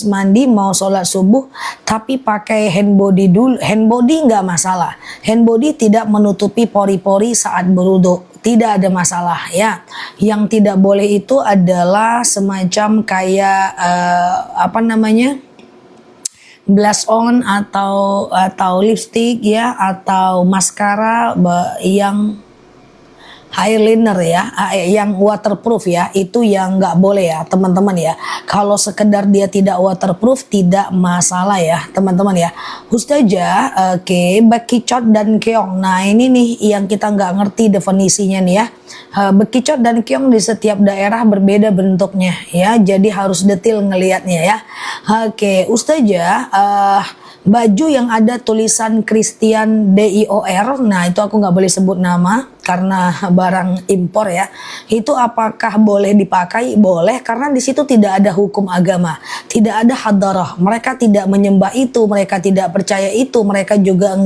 mandi mau sholat subuh tapi pakai hand body dulu, hand body nggak masalah. Hand body tidak menutupi pori-pori saat berwudu, tidak ada masalah ya. Yang tidak boleh itu adalah semacam kayak apa namanya, blush on atau lipstick ya, atau maskara yang eyeliner ya, yang waterproof ya, itu yang nggak boleh ya teman-teman ya. Kalau sekedar dia tidak waterproof tidak masalah ya teman-teman ya. Ustazah, oke, bekicot dan keong. Nah ini nih yang kita nggak ngerti definisinya nih ya. Bekicot dan keong di setiap daerah berbeda bentuknya ya, jadi harus detail ngelihatnya ya. Oke, Ustazah, baju yang ada tulisan Christian DIOR, nah itu aku nggak boleh sebut nama karena barang impor ya. Itu apakah boleh dipakai? Boleh, karena di situ tidak ada hukum agama, tidak ada hadarah. Mereka tidak menyembah itu, mereka tidak percaya itu, mereka juga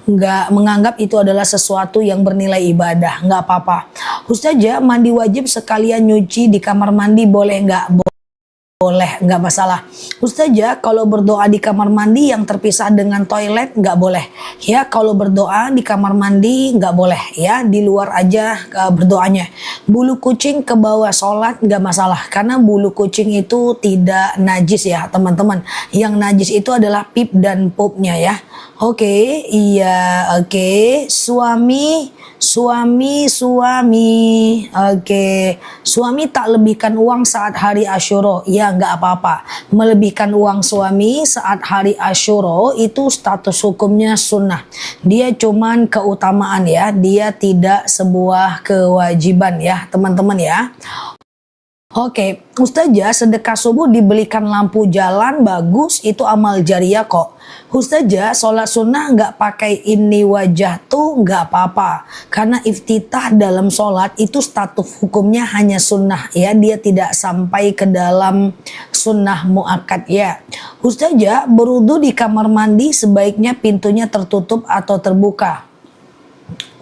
nggak menganggap itu adalah sesuatu yang bernilai ibadah. Nggak apa-apa. Ustazah, mandi wajib sekalian nyuci di kamar mandi boleh nggak? Boleh, nggak masalah. Ustazah, kalau berdoa di kamar mandi yang terpisah dengan toilet nggak boleh ya. Kalau berdoa di kamar mandi nggak boleh ya, di luar aja berdoanya. Bulu kucing ke bawah sholat nggak masalah, karena bulu kucing itu tidak najis ya teman-teman. Yang najis itu adalah pip dan pupnya ya. Oke, iya, oke. Suami. Oke, suami tak lebihkan uang saat hari Asyura, ya nggak apa-apa. Melebihkan uang suami saat hari Asyura itu status hukumnya sunnah. Dia cuman keutamaan ya, dia tidak sebuah kewajiban ya teman-teman ya. Oke, Ustazah, sedekah subuh dibelikan lampu jalan bagus, itu amal jariah kok. Ustazah, sholat sunnah nggak pakai ini wajah tuh nggak apa-apa, karena iftitah dalam sholat itu status hukumnya hanya sunnah ya, dia tidak sampai ke dalam sunnah muakkad ya. Ustazah, berwudu di kamar mandi sebaiknya pintunya tertutup atau terbuka?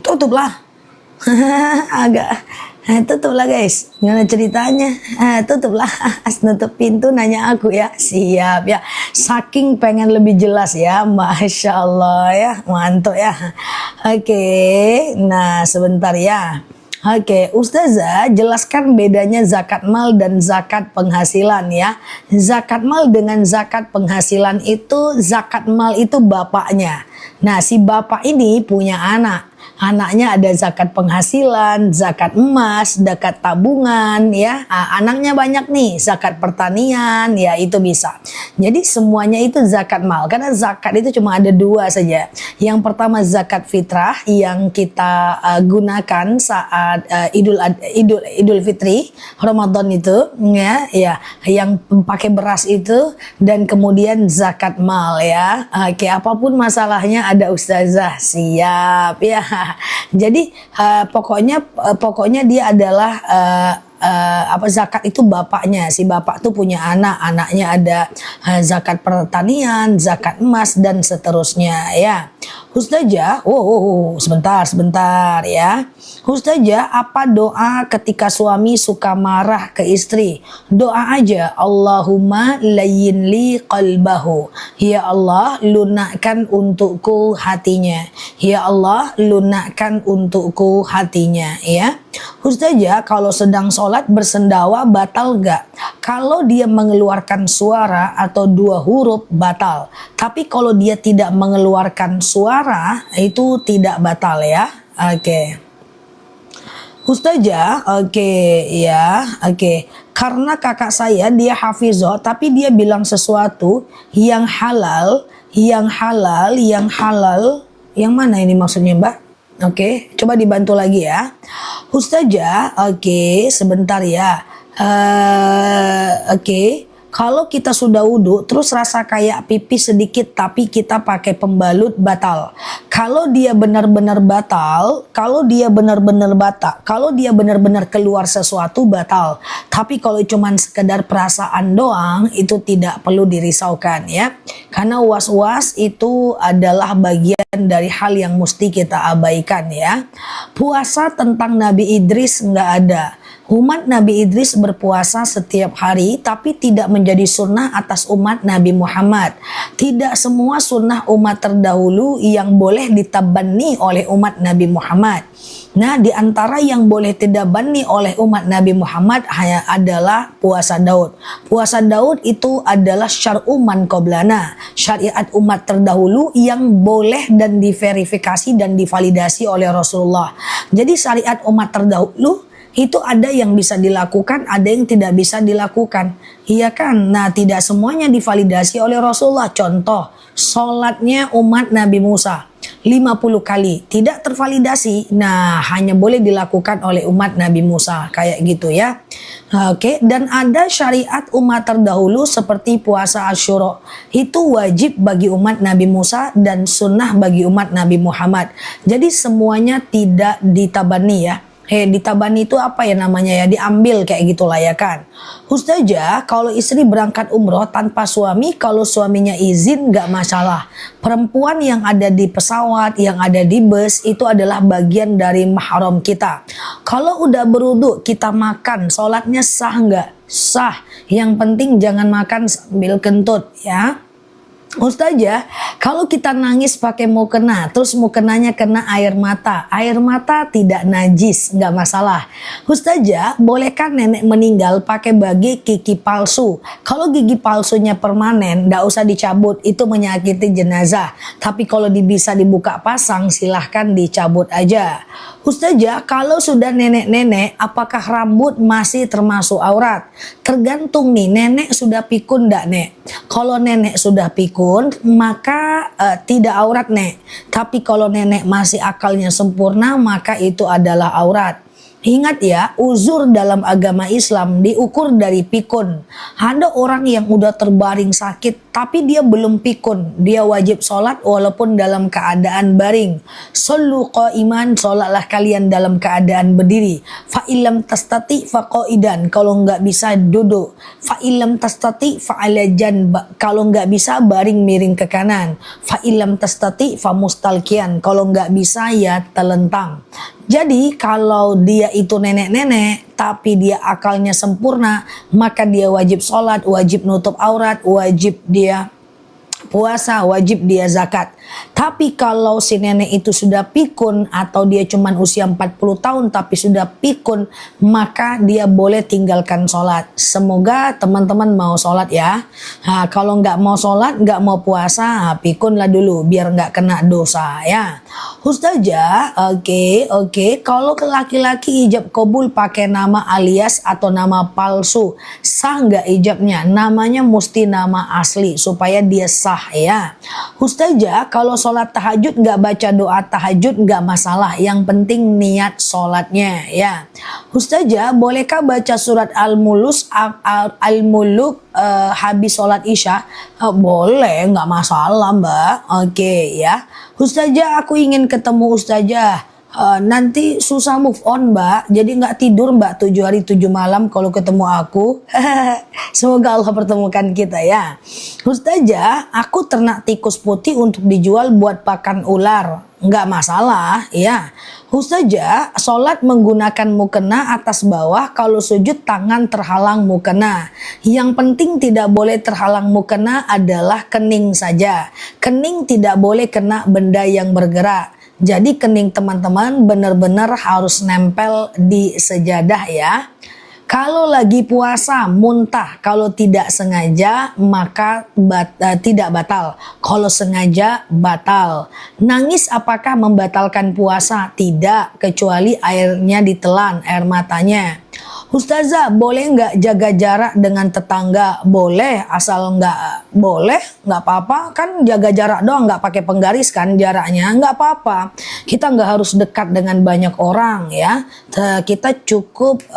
Tutuplah. Agak tutuplah guys, gimana ceritanya? Tutuplah, nutup pintu nanya aku ya. Siap ya, saking pengen lebih jelas ya. Masya Allah ya, mantap ya. Oke, nah sebentar ya. Oke, Ustazah, jelaskan bedanya zakat mal dan zakat penghasilan ya. Zakat mal dengan zakat penghasilan itu, zakat mal itu bapaknya. Nah, si bapak ini punya anak. Anaknya ada zakat penghasilan, zakat emas, zakat tabungan ya. Anaknya banyak nih, zakat pertanian ya, itu bisa. Jadi semuanya itu zakat mal, karena zakat itu cuma ada dua saja. Yang pertama zakat fitrah yang kita gunakan saat Idul Fitri Ramadan itu ya, yang pakai beras itu, dan kemudian zakat mal ya. Oke, apapun masalahnya ada Ustazah, siap ya. Jadi pokoknya dia adalah zakat itu bapaknya. Si bapak tuh punya anak, anaknya ada zakat pertanian, zakat emas dan seterusnya ya. Ustazah, sebentar ya. Ustazah, apa doa ketika suami suka marah ke istri? Doa aja, Allahumma layyin li qalbahu. Ya Allah, lunakkan untukku hatinya. Ya Allah, lunakkan untukku hatinya ya. Ustazah, kalau sedang sholat bersendawa batal gak? Kalau dia mengeluarkan suara atau dua huruf batal. Tapi kalau dia tidak mengeluarkan suara itu tidak batal ya. Oke. Ustazah, karena kakak saya dia hafizah tapi dia bilang sesuatu yang halal, yang mana ini maksudnya Mbak? Oke, coba dibantu lagi ya. Ustazah, sebentar ya. Kalau kita sudah wudhu terus rasa kayak pipis sedikit tapi kita pakai pembalut, batal. Kalau dia benar-benar keluar sesuatu batal. Tapi kalau cuman sekedar perasaan doang itu tidak perlu dirisaukan ya. Karena was-was itu adalah bagian dari hal yang mesti kita abaikan ya. Puasa tentang Nabi Idris nggak ada. Umat Nabi Idris berpuasa setiap hari tapi tidak menjadi sunnah atas umat Nabi Muhammad. Tidak semua sunnah umat terdahulu yang boleh ditabani oleh umat Nabi Muhammad. Nah, di antara yang boleh ditabani oleh umat Nabi Muhammad hanya adalah puasa Daud. Puasa Daud itu adalah syar'u man qablana, syariat umat terdahulu yang boleh dan diverifikasi dan divalidasi oleh Rasulullah. Jadi syariat umat terdahulu itu ada yang bisa dilakukan, ada yang tidak bisa dilakukan. Iya kan? Nah, tidak semuanya divalidasi oleh Rasulullah. Contoh, sholatnya umat Nabi Musa 50 kali tidak tervalidasi. Nah, hanya boleh dilakukan oleh umat Nabi Musa, kayak gitu ya. Oke, dan ada syariat umat terdahulu seperti puasa Asyura. Itu wajib bagi umat Nabi Musa dan sunnah bagi umat Nabi Muhammad. Jadi semuanya tidak ditabani ya. Ditabani itu apa ya namanya ya, diambil kayak gitulah ya kan. Ustazah, kalau istri berangkat umroh tanpa suami, kalau suaminya izin nggak masalah. Perempuan yang ada di pesawat, yang ada di bus itu adalah bagian dari mahram kita. Kalau udah berwudu kita makan, sholatnya sah nggak? Sah. Yang penting jangan makan sambil kentut ya. Ustazah, kalau kita nangis pakai mukena, terus mukenanya kena air mata tidak najis, nggak masalah. Ustazah, bolehkah nenek meninggal pakai bagi gigi palsu? Kalau gigi palsunya permanen, nggak usah dicabut, itu menyakiti jenazah. Tapi kalau bisa dibuka pasang, silahkan dicabut aja. Ustazah, kalau sudah nenek-nenek, apakah rambut masih termasuk aurat? Tergantung nih, nenek sudah pikun nggak nek? Kalau nenek sudah pikun, maka tidak aurat nek. Tapi kalau nenek masih akalnya sempurna, maka itu adalah aurat. Ingat ya, uzur dalam agama Islam diukur dari pikun. Ada orang yang udah terbaring sakit tapi dia belum pikun, dia wajib sholat walaupun dalam keadaan baring. Shollu qa'iman, sholatlah kalian dalam keadaan berdiri. Fa illam tastati fa qa'idan, kalau nggak bisa duduk. Fa illam tastati fa ala janb, kalau nggak bisa baring miring ke kanan. Fa illam tastati fa mustalqiyan, kalau nggak bisa ya telentang. Jadi kalau dia itu nenek-nenek tapi dia akalnya sempurna, maka dia wajib sholat, wajib nutup aurat, wajib dia puasa, wajib dia zakat. Tapi kalau si nenek itu sudah pikun atau dia cuma usia 40 tahun tapi sudah pikun, maka dia boleh tinggalkan sholat. Semoga teman-teman mau sholat ya. Nah, kalau nggak mau sholat, nggak mau puasa, pikunlah dulu biar nggak kena dosa ya. Ustazah, oke. Kalau ke laki-laki ijab kabul pakai nama alias atau nama palsu, sah nggak ijabnya? Namanya mesti nama asli supaya dia sah ya. Ustazah, kalau sholat tahajud nggak baca doa tahajud nggak masalah, yang penting niat sholatnya ya. Ustazah, bolehkah baca surat Al-Mulk habis sholat isya? Boleh, nggak masalah mbak. Oke ya. Ustazah, aku ingin ketemu Ustazah. Nanti susah move on mbak, jadi nggak tidur mbak 7 hari 7 malam kalau ketemu aku. Semoga Allah pertemukan kita ya. Ustazah, aku ternak tikus putih untuk dijual buat pakan ular, nggak masalah ya. Ustazah, sholat menggunakan mukena atas bawah, kalau sujud tangan terhalang mukena. Yang penting tidak boleh terhalang mukena adalah kening saja. Kening tidak boleh kena benda yang bergerak. Jadi kening teman-teman benar-benar harus nempel di sejadah ya. Kalau lagi puasa muntah, kalau tidak sengaja maka tidak batal. Kalau sengaja batal. Nangis apakah membatalkan puasa? Tidak, kecuali airnya ditelan, air matanya. Ustazah, boleh nggak jaga jarak dengan tetangga? Boleh, asal nggak boleh, nggak apa-apa. Kan jaga jarak doang, nggak pakai penggaris kan jaraknya, nggak apa-apa. Kita nggak harus dekat dengan banyak orang ya. Kita cukup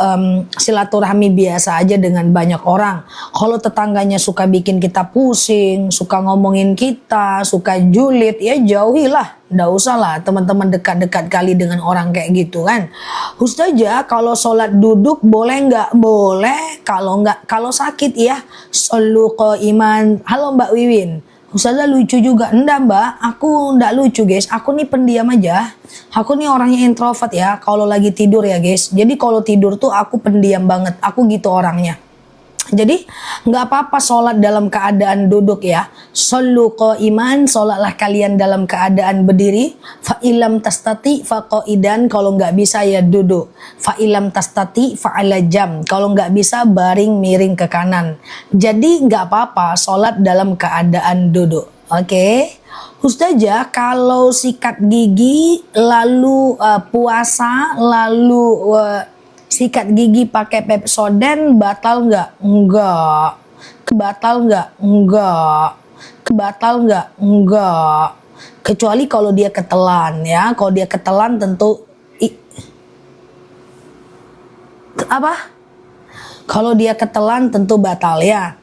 silaturahmi biasa aja dengan banyak orang. Kalau tetangganya suka bikin kita pusing, suka ngomongin kita, suka julid, ya jauhilah. Nggak usah lah teman-teman dekat-dekat kali dengan orang kayak gitu kan. Ustazah, kalau sholat duduk boleh nggak? Boleh. Kalau nggak, kalau sakit ya. Shollu qa'iman. Halo Mbak Wiwin. Ustazah lucu juga. Enggak mbak, aku enggak lucu guys. Aku nih pendiam aja. Aku nih orangnya introvert ya. Kalau lagi tidur ya guys. Jadi kalau tidur tuh aku pendiam banget. Aku gitu orangnya. Jadi nggak apa-apa sholat dalam keadaan duduk ya. Shollu qa'iman, sholatlah kalian dalam keadaan berdiri. Fa ilam tastati fa qa'idan, kalau nggak bisa ya duduk. Fa ilam tastati fa ala jam, kalau nggak bisa baring miring ke kanan. Jadi nggak apa-apa sholat dalam keadaan duduk. Oke. Ustazah, kalau sikat gigi lalu puasa lalu sikat gigi pakai Pepsodent batal nggak? Enggak. Batal nggak? Enggak. Batal nggak? Enggak. Kecuali kalau dia ketelan ya. Kalau dia ketelan tentu apa? Kalau dia ketelan tentu batal ya.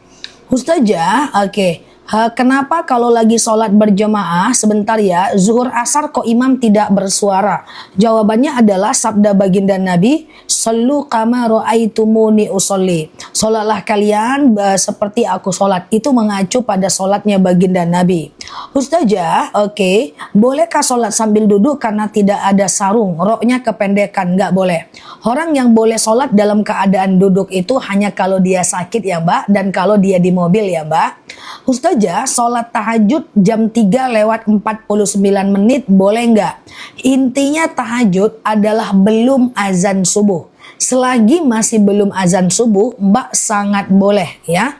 Ustazah, oke. Kenapa kalau lagi sholat berjamaah sebentar ya, zuhur asar kok imam tidak bersuara? Jawabannya adalah sabda baginda Nabi, "Shallu kama ra'aitumuni usolli." Sholatlah kalian seperti aku sholat. Itu mengacu pada sholatnya baginda Nabi. Ustazah, oke. Bolehkah sholat sambil duduk karena tidak ada sarung? Roknya kependekan, nggak boleh. Orang yang boleh sholat dalam keadaan duduk itu hanya kalau dia sakit ya mbak, dan kalau dia di mobil ya mbak. Ustazah, sholat tahajud jam 3 lewat 49 menit boleh nggak? Intinya tahajud adalah belum azan subuh. Selagi masih belum azan subuh, mbak sangat boleh ya.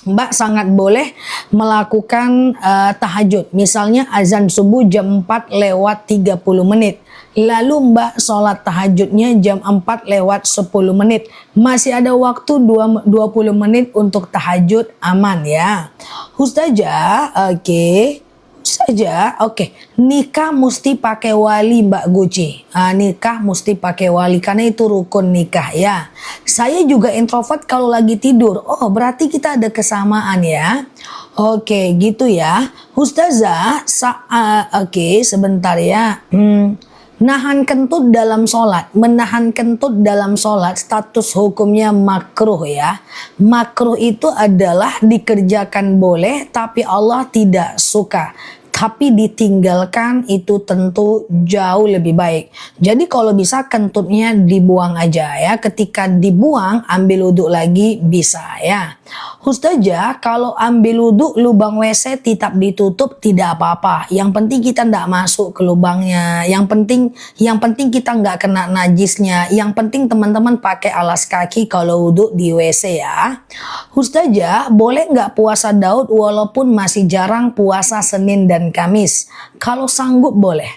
Mbak sangat boleh melakukan tahajud. Misalnya azan subuh jam 4 lewat 30 menit. Lalu mbak sholat tahajudnya jam 4 lewat 10 menit. Masih ada waktu 20 menit untuk tahajud, aman ya. Ustazah, oke. Ustazah, oke. Nikah mesti pakai wali mbak Guci. Nikah mesti pakai wali karena itu rukun nikah ya. Saya juga introvert kalau lagi tidur. Oh, berarti kita ada kesamaan ya. Oke, gitu ya. Ustazah, oke, sebentar ya. Nahan kentut dalam sholat. Menahan kentut dalam sholat status hukumnya makruh ya. Makruh itu adalah dikerjakan boleh tapi Allah tidak suka. Tapi ditinggalkan itu tentu jauh lebih baik. Jadi kalau bisa kentutnya dibuang aja ya. Ketika dibuang ambil wudhu lagi bisa ya. Ustazah, kalau ambil wudhu lubang WC tetap ditutup tidak apa-apa. Yang penting kita tidak masuk ke lubangnya. Yang penting kita nggak kena najisnya. Yang penting teman-teman pakai alas kaki kalau wudhu di WC ya. Ustazah, boleh nggak puasa Daud walaupun masih jarang puasa Senin dan Kamis? Kalau sanggup boleh.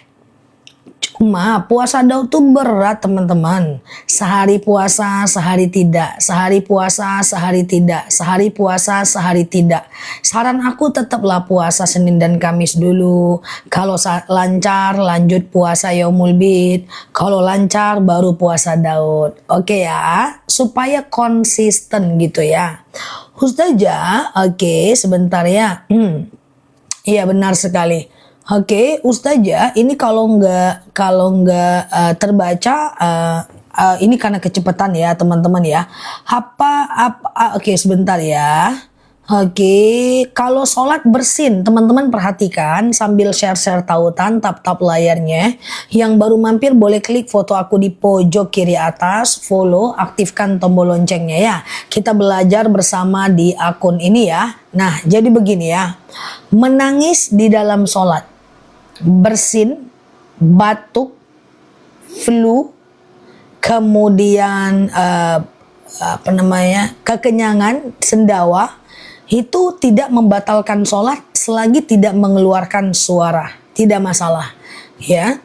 Cuma puasa Daud tuh berat teman-teman. Sehari puasa, sehari tidak. Sehari puasa, sehari tidak. Sehari puasa, sehari tidak. Saran aku tetaplah puasa Senin dan Kamis dulu. Kalau lancar lanjut puasa Yaumul Bid. Kalau lancar baru puasa Daud. Oke ya, supaya konsisten gitu ya. Ustazah, oke sebentar ya. Iya benar sekali. Oke, Ustazah, ini kalau nggak terbaca, ini karena kecepatan ya teman-teman ya. Oke sebentar ya. Oke, kalau sholat bersin, teman-teman perhatikan sambil share-share tautan, tap-tap layarnya. Yang baru mampir boleh klik foto aku di pojok kiri atas, follow, aktifkan tombol loncengnya ya. Kita belajar bersama di akun ini ya. Nah, jadi begini ya. Menangis di dalam sholat, bersin, batuk, flu, kemudian kekenyangan, sendawa, itu tidak membatalkan sholat selagi tidak mengeluarkan suara, tidak masalah ya.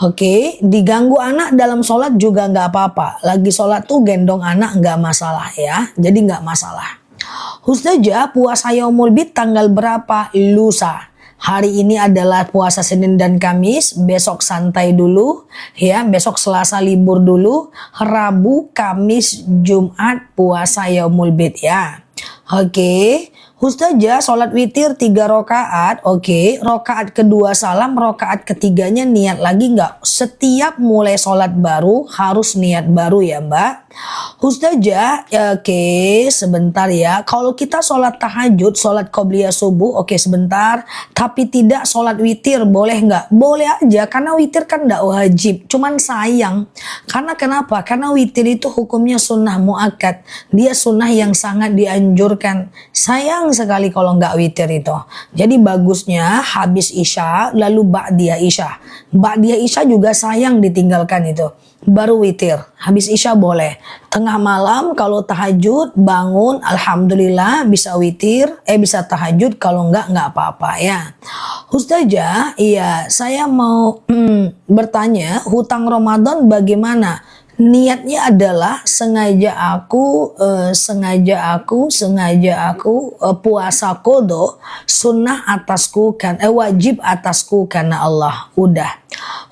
Oke, diganggu anak dalam sholat juga nggak apa-apa. Lagi sholat tuh gendong anak nggak masalah ya, jadi nggak masalah. Ustazah, puasa Yaumul Bid tanggal berapa? Lusa. Hari ini adalah puasa Senin dan Kamis, besok santai dulu ya, besok Selasa libur dulu, Rabu, Kamis, Jumat puasa Yaumul Bid ya. Oke, Ustazah, sholat witir 3 rakaat, oke, rakaat kedua salam, rakaat ketiganya niat lagi nggak? Setiap mulai sholat baru harus niat baru ya mbak. Ustazah, ya, oke, sebentar ya. Kalau kita sholat tahajud, sholat qobliyah subuh, oke sebentar. Tapi tidak sholat witir, boleh nggak? Boleh aja, karena witir kan nggak wajib. Cuman sayang, karena kenapa? Karena witir itu hukumnya sunnah muakkad. Dia sunnah yang sangat dianjurkan. Sayang sekali kalau nggak witir itu. Jadi bagusnya habis isya, lalu ba'diyah isya. Ba'diyah isya juga sayang ditinggalkan itu. Baru witir, habis isya boleh. Tengah malam kalau tahajud bangun, alhamdulillah bisa witir, bisa tahajud, kalau nggak apa-apa ya. Ustazah, iya saya mau bertanya, hutang Ramadan bagaimana? Niatnya adalah sengaja aku puasa kodo, sunnah atasku kan, wajib atasku karena Allah. Udah.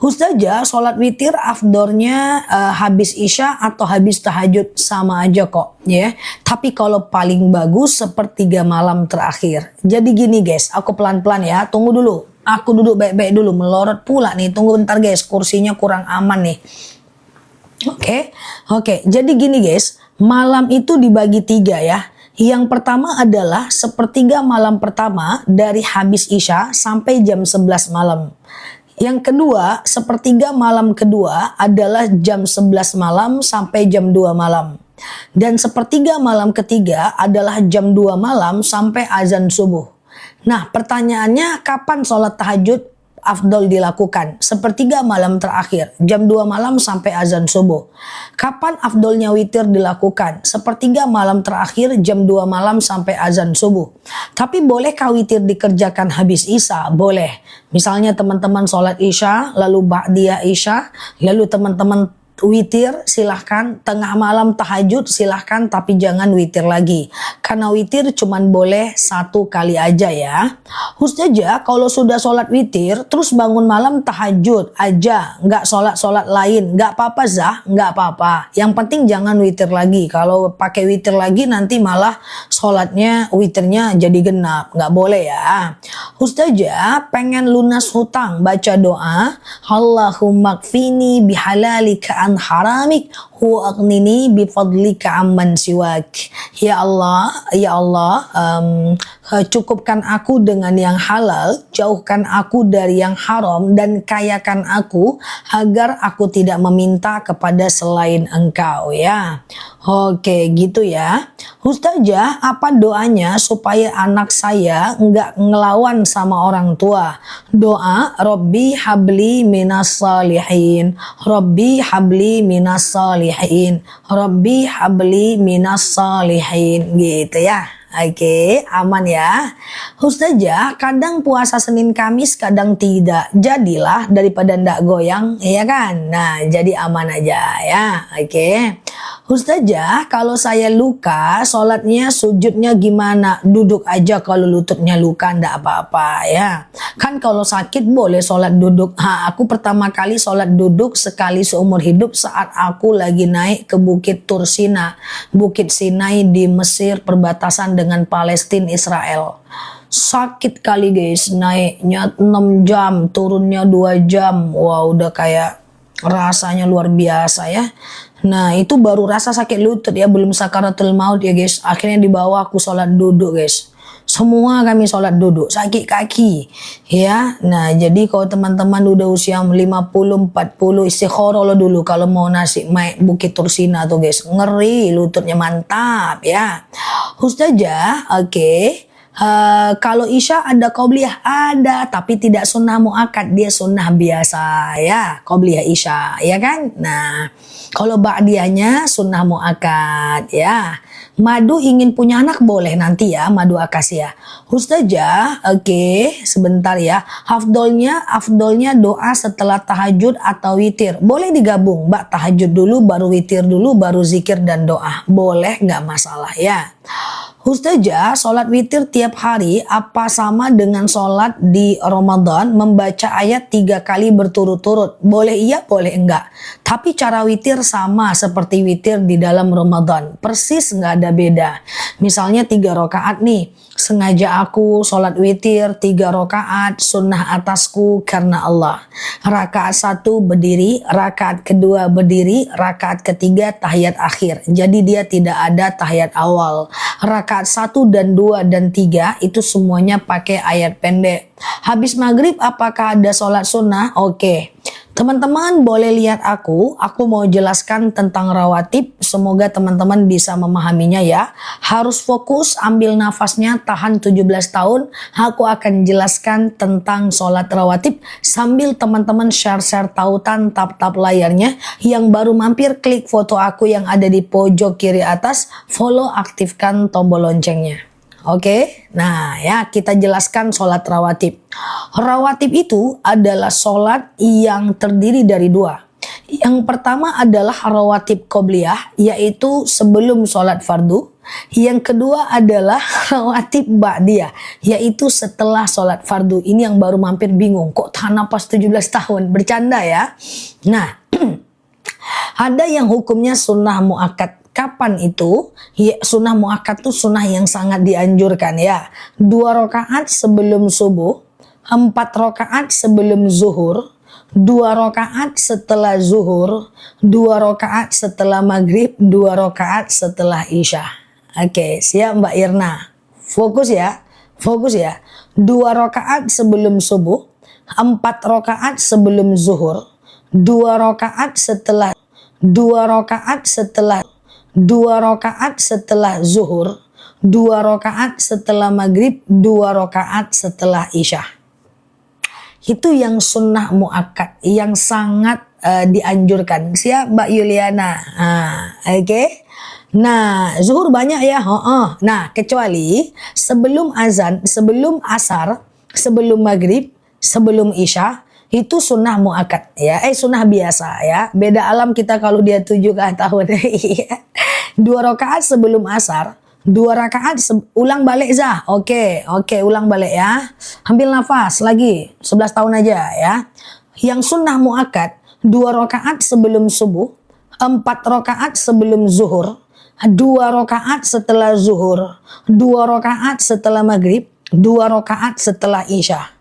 Ustazah, sholat witir afdornya habis isya atau habis tahajud sama aja kok ya. Tapi kalau paling bagus sepertiga malam terakhir. Jadi gini guys, aku pelan-pelan ya, tunggu dulu. Aku duduk baik-baik dulu, melorot pula nih, tunggu bentar guys, kursinya kurang aman nih. Oke, jadi gini guys, malam itu dibagi 3 ya. Yang pertama adalah sepertiga malam pertama dari habis isya sampai jam 11 malam. Yang kedua, sepertiga malam kedua adalah jam 11 malam sampai jam 2 malam. Dan sepertiga malam ketiga adalah jam 2 malam sampai azan subuh. Nah, pertanyaannya kapan sholat tahajud afdol dilakukan? Sepertiga malam terakhir, jam 2 malam sampai azan subuh. Kapan afdolnya witir dilakukan? Sepertiga malam terakhir, jam 2 malam sampai azan subuh. Tapi bolehkah witir dikerjakan habis isya? Boleh. Misalnya teman-teman sholat isya, lalu ba'diyah isya, lalu teman-teman witir silahkan, tengah malam tahajud silahkan, tapi jangan witir lagi karena witir cuman boleh 1 kali aja ya. Ustazah, kalau sudah sholat witir terus bangun malam tahajud aja, nggak sholat lain, nggak apa-apa Zah, nggak apa-apa, yang penting jangan witir lagi. Kalau pakai witir lagi nanti malah sholatnya witirnya jadi genap, nggak boleh ya. Ustazah, pengen lunas hutang, baca doa Allahumma kfini bihalalika an haramik wa aghnini bifadlika amman siwak. Ya Allah, cukupkan aku dengan yang halal, jauhkan aku dari yang haram, dan kayakan aku agar aku tidak meminta kepada selain Engkau ya. Oke, gitu ya. Ustazah, apa doanya supaya anak saya nggak ngelawan sama orang tua? Doa Rabbi habli minas salihin, Rabbi habli minas salihin, Rabbi habli minas salihin, gitu ya. Oke, aman ya. Ustazah, kadang puasa Senin Kamis, kadang tidak. Jadilah daripada ndak goyang, ya kan? Nah, jadi aman aja ya. Oke. Ustazah, kalau saya luka, sholatnya sujudnya gimana? Duduk aja kalau lututnya luka, ndak apa-apa ya. Kan kalau sakit boleh sholat duduk. Aku pertama kali sholat duduk sekali seumur hidup saat aku lagi naik ke Bukit Tursina, Bukit Sinai di Mesir, perbatasan dengan Palestina Israel. Sakit kali guys, naiknya 6 jam, turunnya 2 jam. Wah, udah kayak rasanya luar biasa ya. Nah, itu baru rasa sakit lutut ya, belum sakaratul maut ya guys. Akhirnya dibawa aku sholat duduk guys. Semua kami sholat duduk, sakit kaki ya. Nah, jadi kalau teman-teman udah usia 50, 40, istikharah lo dulu kalau mau naik Bukit Tursina tuh guys. Ngeri, lututnya mantap ya. Ustazah, oke. Kalau isya ada qobliyah, ada, tapi tidak sunnah muakkad, dia sunnah biasa ya, qobliyah isya ya kan. Nah, kalau ba'diyahnya sunnah muakkad ya. Madu ingin punya anak boleh nanti ya, madu akasia. Ustazah, oke, sebentar ya. Afdolnya doa setelah tahajud atau witir. Boleh digabung, Mbak, tahajud dulu, baru witir dulu, baru zikir dan doa. Boleh, nggak masalah ya. Ustazah, sholat witir tiap hari apa sama dengan sholat di Ramadan membaca ayat 3 kali berturut-turut? Boleh iya, boleh enggak. Tapi cara witir sama seperti witir di dalam Ramadan. Persis nggak ada beda. Misalnya 3 rakaat nih. Sengaja aku sholat witir 3 rakaat sunnah atasku karena Allah. Rakaat 1 berdiri, rakaat kedua berdiri, rakaat ketiga tahiyat akhir. Jadi dia tidak ada tahiyat awal. Rakaat 1 dan 2 dan 3 itu semuanya pakai ayat pendek. Habis maghrib apakah ada sholat sunnah? Oke. Teman-teman boleh lihat aku mau jelaskan tentang rawatib, semoga teman-teman bisa memahaminya ya. Harus fokus, ambil nafasnya, tahan 17 tahun, aku akan jelaskan tentang sholat rawatib sambil teman-teman share-share tautan tap-tap layarnya. Yang baru mampir klik foto aku yang ada di pojok kiri atas, follow, aktifkan tombol loncengnya. Oke, nah ya kita jelaskan sholat rawatib. Rawatib itu adalah sholat yang terdiri dari 2. Yang pertama adalah rawatib qobliyah, yaitu sebelum sholat fardu. Yang kedua adalah rawatib ba'diyah, yaitu setelah sholat fardu. Ini yang baru mampir bingung, kok tahan napas 17 tahun, bercanda ya. Nah, ada yang hukumnya sunnah muakkad. Kapan itu? Ya, sunnah muakkad itu sunnah yang sangat dianjurkan ya. 2 rakaat sebelum subuh, 4 rakaat sebelum zuhur, 2 rakaat setelah zuhur, 2 rakaat setelah maghrib, 2 rakaat setelah isya. Oke, siap Mbak Irna. Fokus ya. Fokus ya. 2 rakaat sebelum subuh, 4 rakaat sebelum zuhur, 2 rakaat setelah 2 rakaat setelah 2 rakaat setelah zuhur, 2 rakaat setelah maghrib, 2 rakaat setelah isya. Itu yang sunnah muakkad, yang sangat dianjurkan. Siap Mbak Yuliana? Oke. Nah, zuhur banyak ya. Nah, kecuali sebelum azan, sebelum asar, sebelum maghrib, sebelum isya, itu sunnah muakkad ya, sunnah biasa ya. Beda alam kita kalau dia 7 tahun. 2 rakaat sebelum asar, 2 rakaat ulang balik zah. Oke, ulang balik ya. Ambil nafas lagi, 11 tahun aja ya. Yang sunnah muakkad 2 rakaat sebelum subuh, 4 rakaat sebelum zuhur, 2 rakaat setelah zuhur, 2 rakaat setelah maghrib, 2 rakaat setelah isya.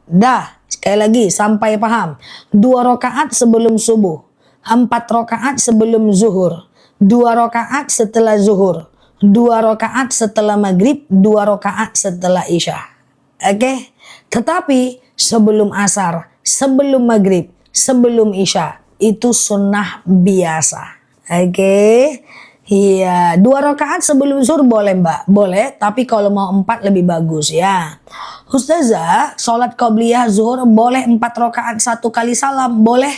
Dah. Sekali lagi sampai paham. 2 rakaat sebelum subuh, 4 rakaat sebelum zuhur, 2 rakaat setelah zuhur, 2 rakaat setelah maghrib, 2 rakaat setelah isya. Oke. Tetapi sebelum asar, sebelum maghrib, sebelum isya itu sunnah biasa. Oke. Iya, 2 rakaat sebelum zuhur boleh Mbak, boleh, tapi kalau mau 4 lebih bagus ya. Ustazah, sholat qobliyah zuhur boleh 4 rakaat 1 kali salam, boleh.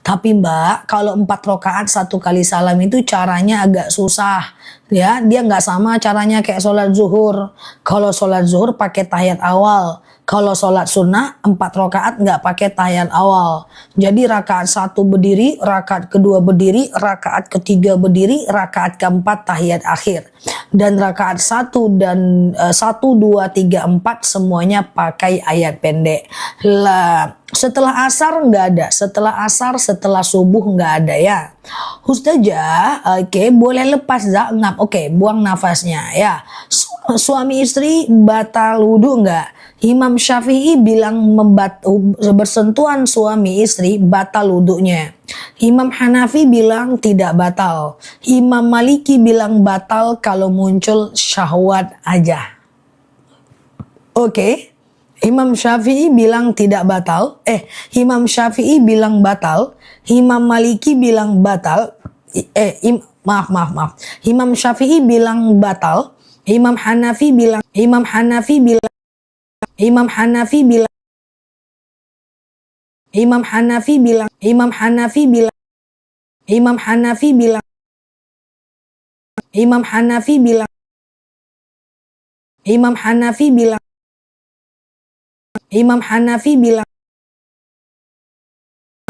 Tapi Mbak, kalau 4 rakaat 1 kali salam itu caranya agak susah. Ya, dia nggak sama caranya kayak sholat zuhur. Kalau sholat zuhur pakai tahiyat awal. Kalau sholat sunnah 4 rakaat nggak pakai tahiyat awal. Jadi rakaat 1 berdiri, rakaat kedua berdiri, rakaat ketiga berdiri, rakaat keempat tahiyat akhir. Dan rakaat 1 dan 1, 2, 3, 4 semuanya pakai ayat pendek. Lah, setelah asar nggak ada, setelah asar, setelah subuh nggak ada ya. Ustazah, oke, boleh lepas ngap, oke, buang nafasnya ya. Suami istri batal wudhu nggak? Imam Syafi'i bilang bersentuhan suami istri batal wudhunya. Imam Hanafi bilang tidak batal. Imam Maliki bilang batal kalau muncul syahwat aja. Oke. Imam Syafi'i bilang tidak batal. Imam Syafi'i bilang batal. Imam Maliki bilang batal. Maaf. Imam Syafi'i bilang batal. Imam Hanafi bilang Imam Hanafi bilang Imam Hanafi bilang Imam Hanafi bilang Imam Hanafi bilang Imam Hanafi bilang Imam Hanafi bilang Imam Hanafi bilang Imam Hanafi bilang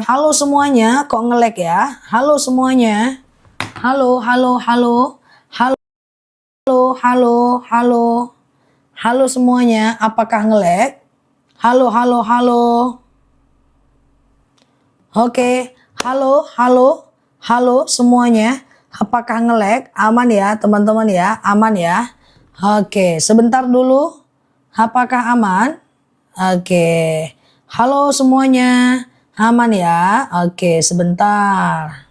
halo semuanya, kok nge-lag ya? Halo semuanya. Halo. Halo semuanya, apakah nge-lag? Halo. Oke, halo semuanya. Apakah nge-lag? Aman ya teman-teman ya? Aman ya? Oke, sebentar dulu. Apakah aman? Oke. Halo semuanya. Aman ya? Oke, sebentar.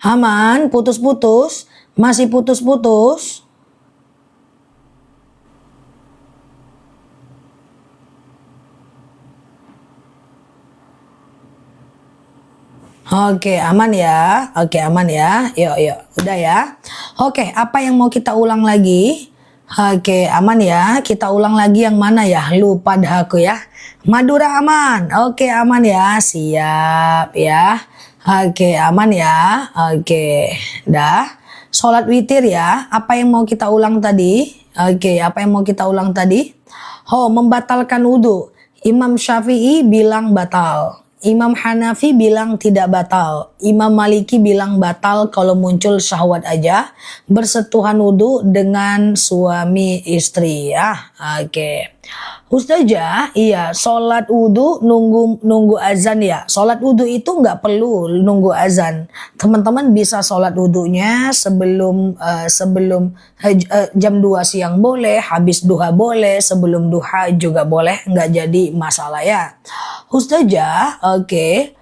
Aman, putus-putus. Masih putus-putus. Oke, aman ya. Oke, aman ya. Yuk, yuk. Udah ya. Oke, apa yang mau kita ulang lagi? Oke, aman ya. Kita ulang lagi yang mana ya? Lupa dah aku ya. Madura aman. Oke, aman ya. Siap ya. Oke, aman ya. Oke, dah. Sholat witir ya. Apa yang mau kita ulang tadi? Oke, apa yang mau kita ulang tadi? Oh, membatalkan wudhu. Imam Syafi'i bilang batal. Imam Hanafi bilang tidak batal. Imam Maliki bilang batal kalau muncul syahwat aja. Bersentuhan wudhu dengan suami istri ya. Oke. Ustazah, iya, sholat wudhu nunggu azan ya. Sholat wudhu itu nggak perlu nunggu azan. Teman-teman bisa sholat wudhunya sebelum jam 2 siang boleh, habis duha boleh, sebelum duha juga boleh, nggak jadi masalah ya. Ustazah, oke.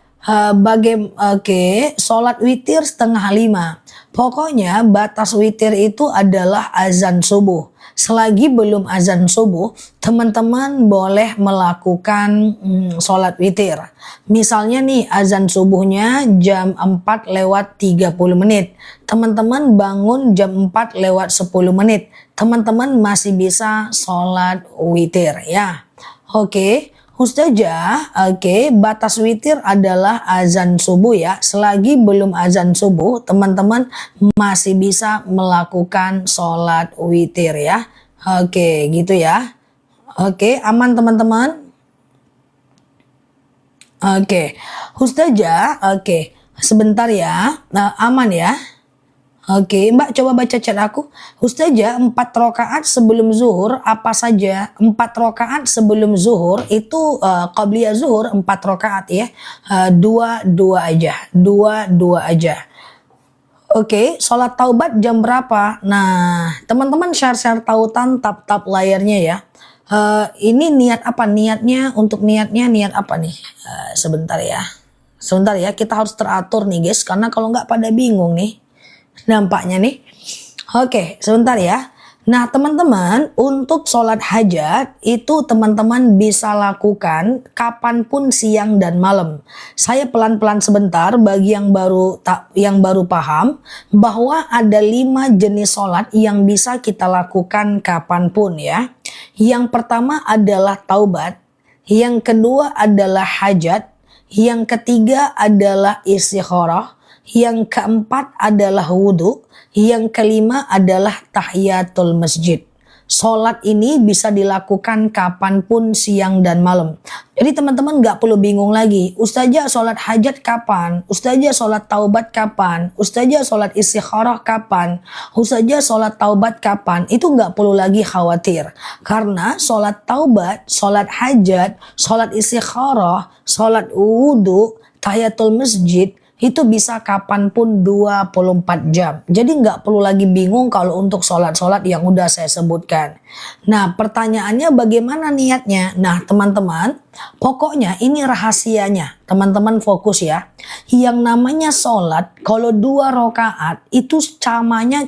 Sholat witir 4:30. Pokoknya batas witir itu adalah azan subuh. Selagi belum azan subuh, teman-teman boleh melakukan sholat witir. Misalnya nih azan subuhnya jam 4:30. Teman-teman bangun jam 4:10. Teman-teman masih bisa sholat witir ya. Oke. Ustazah, oke, batas witir adalah azan subuh ya. Selagi belum azan subuh, teman-teman masih bisa melakukan sholat witir ya. Oke, gitu ya. Oke, aman teman-teman? Oke, Ustazah, oke, sebentar ya. Nah, aman ya. Oke, Mbak coba baca chat aku. Ustazah, 4 rakaat sebelum zuhur apa saja? 4 rakaat sebelum zuhur itu qabliyah zuhur 4 rakaat ya. Dua aja. Dua aja. Oke, sholat taubat jam berapa? Nah, teman-teman share tautan tap layarnya ya. Ini niat apa? Niat apa nih? Sebentar ya. Sebentar ya, kita harus teratur nih guys, karena kalau nggak pada bingung nih. Nampaknya nih. Oke, sebentar ya. Nah, teman-teman, untuk sholat hajat itu teman-teman bisa lakukan kapanpun siang dan malam. Saya pelan-pelan sebentar bagi yang baru paham bahwa ada 5 jenis sholat yang bisa kita lakukan kapanpun ya. Yang pertama adalah taubat, yang kedua adalah hajat, yang ketiga adalah istikharah, yang keempat adalah wudhu, yang kelima adalah tahiyatul masjid. Sholat ini bisa dilakukan kapanpun siang dan malam. Jadi teman-teman gak perlu bingung lagi. Ustazah sholat hajat kapan? Ustazah sholat taubat kapan? Ustazah sholat istikharah kapan? Ustazah sholat taubat kapan? Itu gak perlu lagi khawatir. Karena sholat taubat, sholat hajat, sholat istikharah, sholat wudhu, tahiyatul masjid, itu bisa kapanpun 24 jam. Jadi nggak perlu lagi bingung kalau untuk sholat-sholat yang udah saya sebutkan. Nah, pertanyaannya bagaimana niatnya? Nah, teman-teman, pokoknya ini rahasianya. Teman-teman fokus ya. Yang namanya sholat, kalau 2 rakaat itu caranya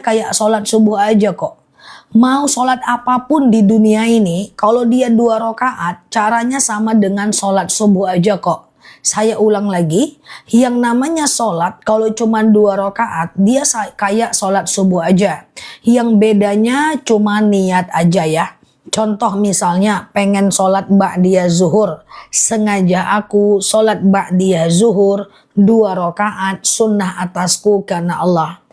kayak sholat subuh aja kok. Mau sholat apapun di dunia ini, kalau dia 2 rakaat, caranya sama dengan sholat subuh aja kok. Saya ulang lagi, yang namanya sholat kalau cuma 2 rakaat dia kayak sholat subuh aja. Yang bedanya cuma niat aja ya. Contoh misalnya pengen sholat ba'diyah zuhur. Sengaja aku sholat ba'diyah zuhur 2 rakaat sunnah atasku karena Allah.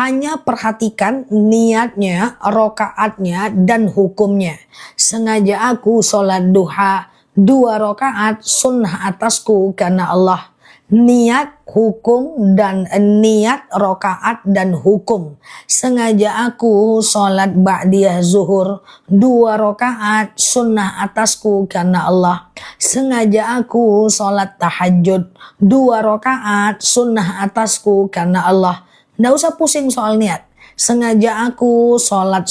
Hanya perhatikan niatnya, rakaatnya dan hukumnya. Sengaja aku sholat duha 2 rakaat sunnah atasku karena Allah. Niat, hukum, dan niat, rakaat, dan hukum. Sengaja aku sholat ba'diyah zuhur 2 rakaat sunnah atasku karena Allah. Sengaja aku sholat tahajud 2 rakaat sunnah atasku karena Allah. Nggak usah pusing soal niat. Sengaja aku sholat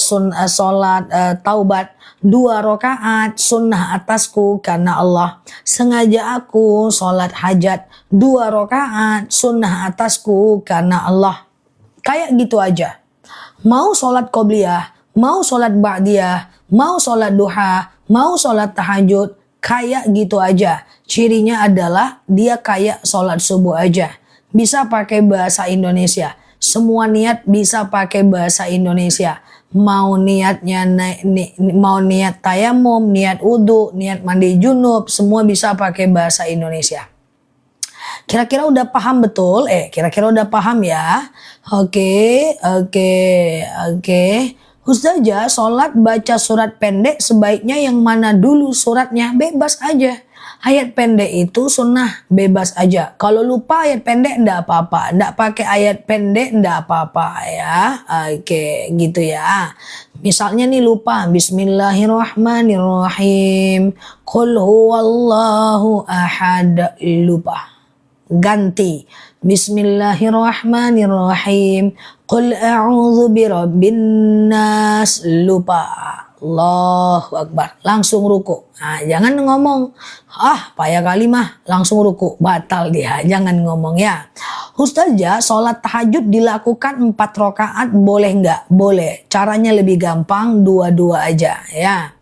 taubat 2 rakaat sunnah atasku karena Allah. Sengaja aku sholat hajat 2 rakaat sunnah atasku karena Allah. Kayak gitu aja. Mau sholat qobliyah, mau sholat ba'diyah, mau sholat duha, mau sholat tahajud, kayak gitu aja. Cirinya adalah dia kayak sholat subuh aja. Bisa pakai bahasa Indonesia. Semua niat bisa pakai bahasa Indonesia. Mau niatnya mau niat tayamum, niat wudu, niat mandi junub, semua bisa pakai bahasa Indonesia. Kira-kira udah paham betul? Kira-kira udah paham ya? Oke. Ustazah, sholat baca surat pendek sebaiknya yang mana dulu suratnya? Bebas aja. Ayat pendek itu sunnah, bebas aja. Kalau lupa ayat pendek enggak apa-apa. Enggak pakai ayat pendek enggak apa-apa ya. Oke, gitu ya. Misalnya nih lupa Bismillahirrahmanirrahim. Qul huwallahu ahad, lupa. Ganti Bismillahirrahmanirrahim. Qul a'udzu birabbin nas, lupa. Allahu Akbar, langsung ruku. Nah, jangan ngomong, payah kali mah, langsung ruku, batal dia, jangan ngomong ya. Ustazah, sholat tahajud dilakukan 4 rakaat boleh nggak? Boleh, caranya lebih gampang, 2-2 aja ya.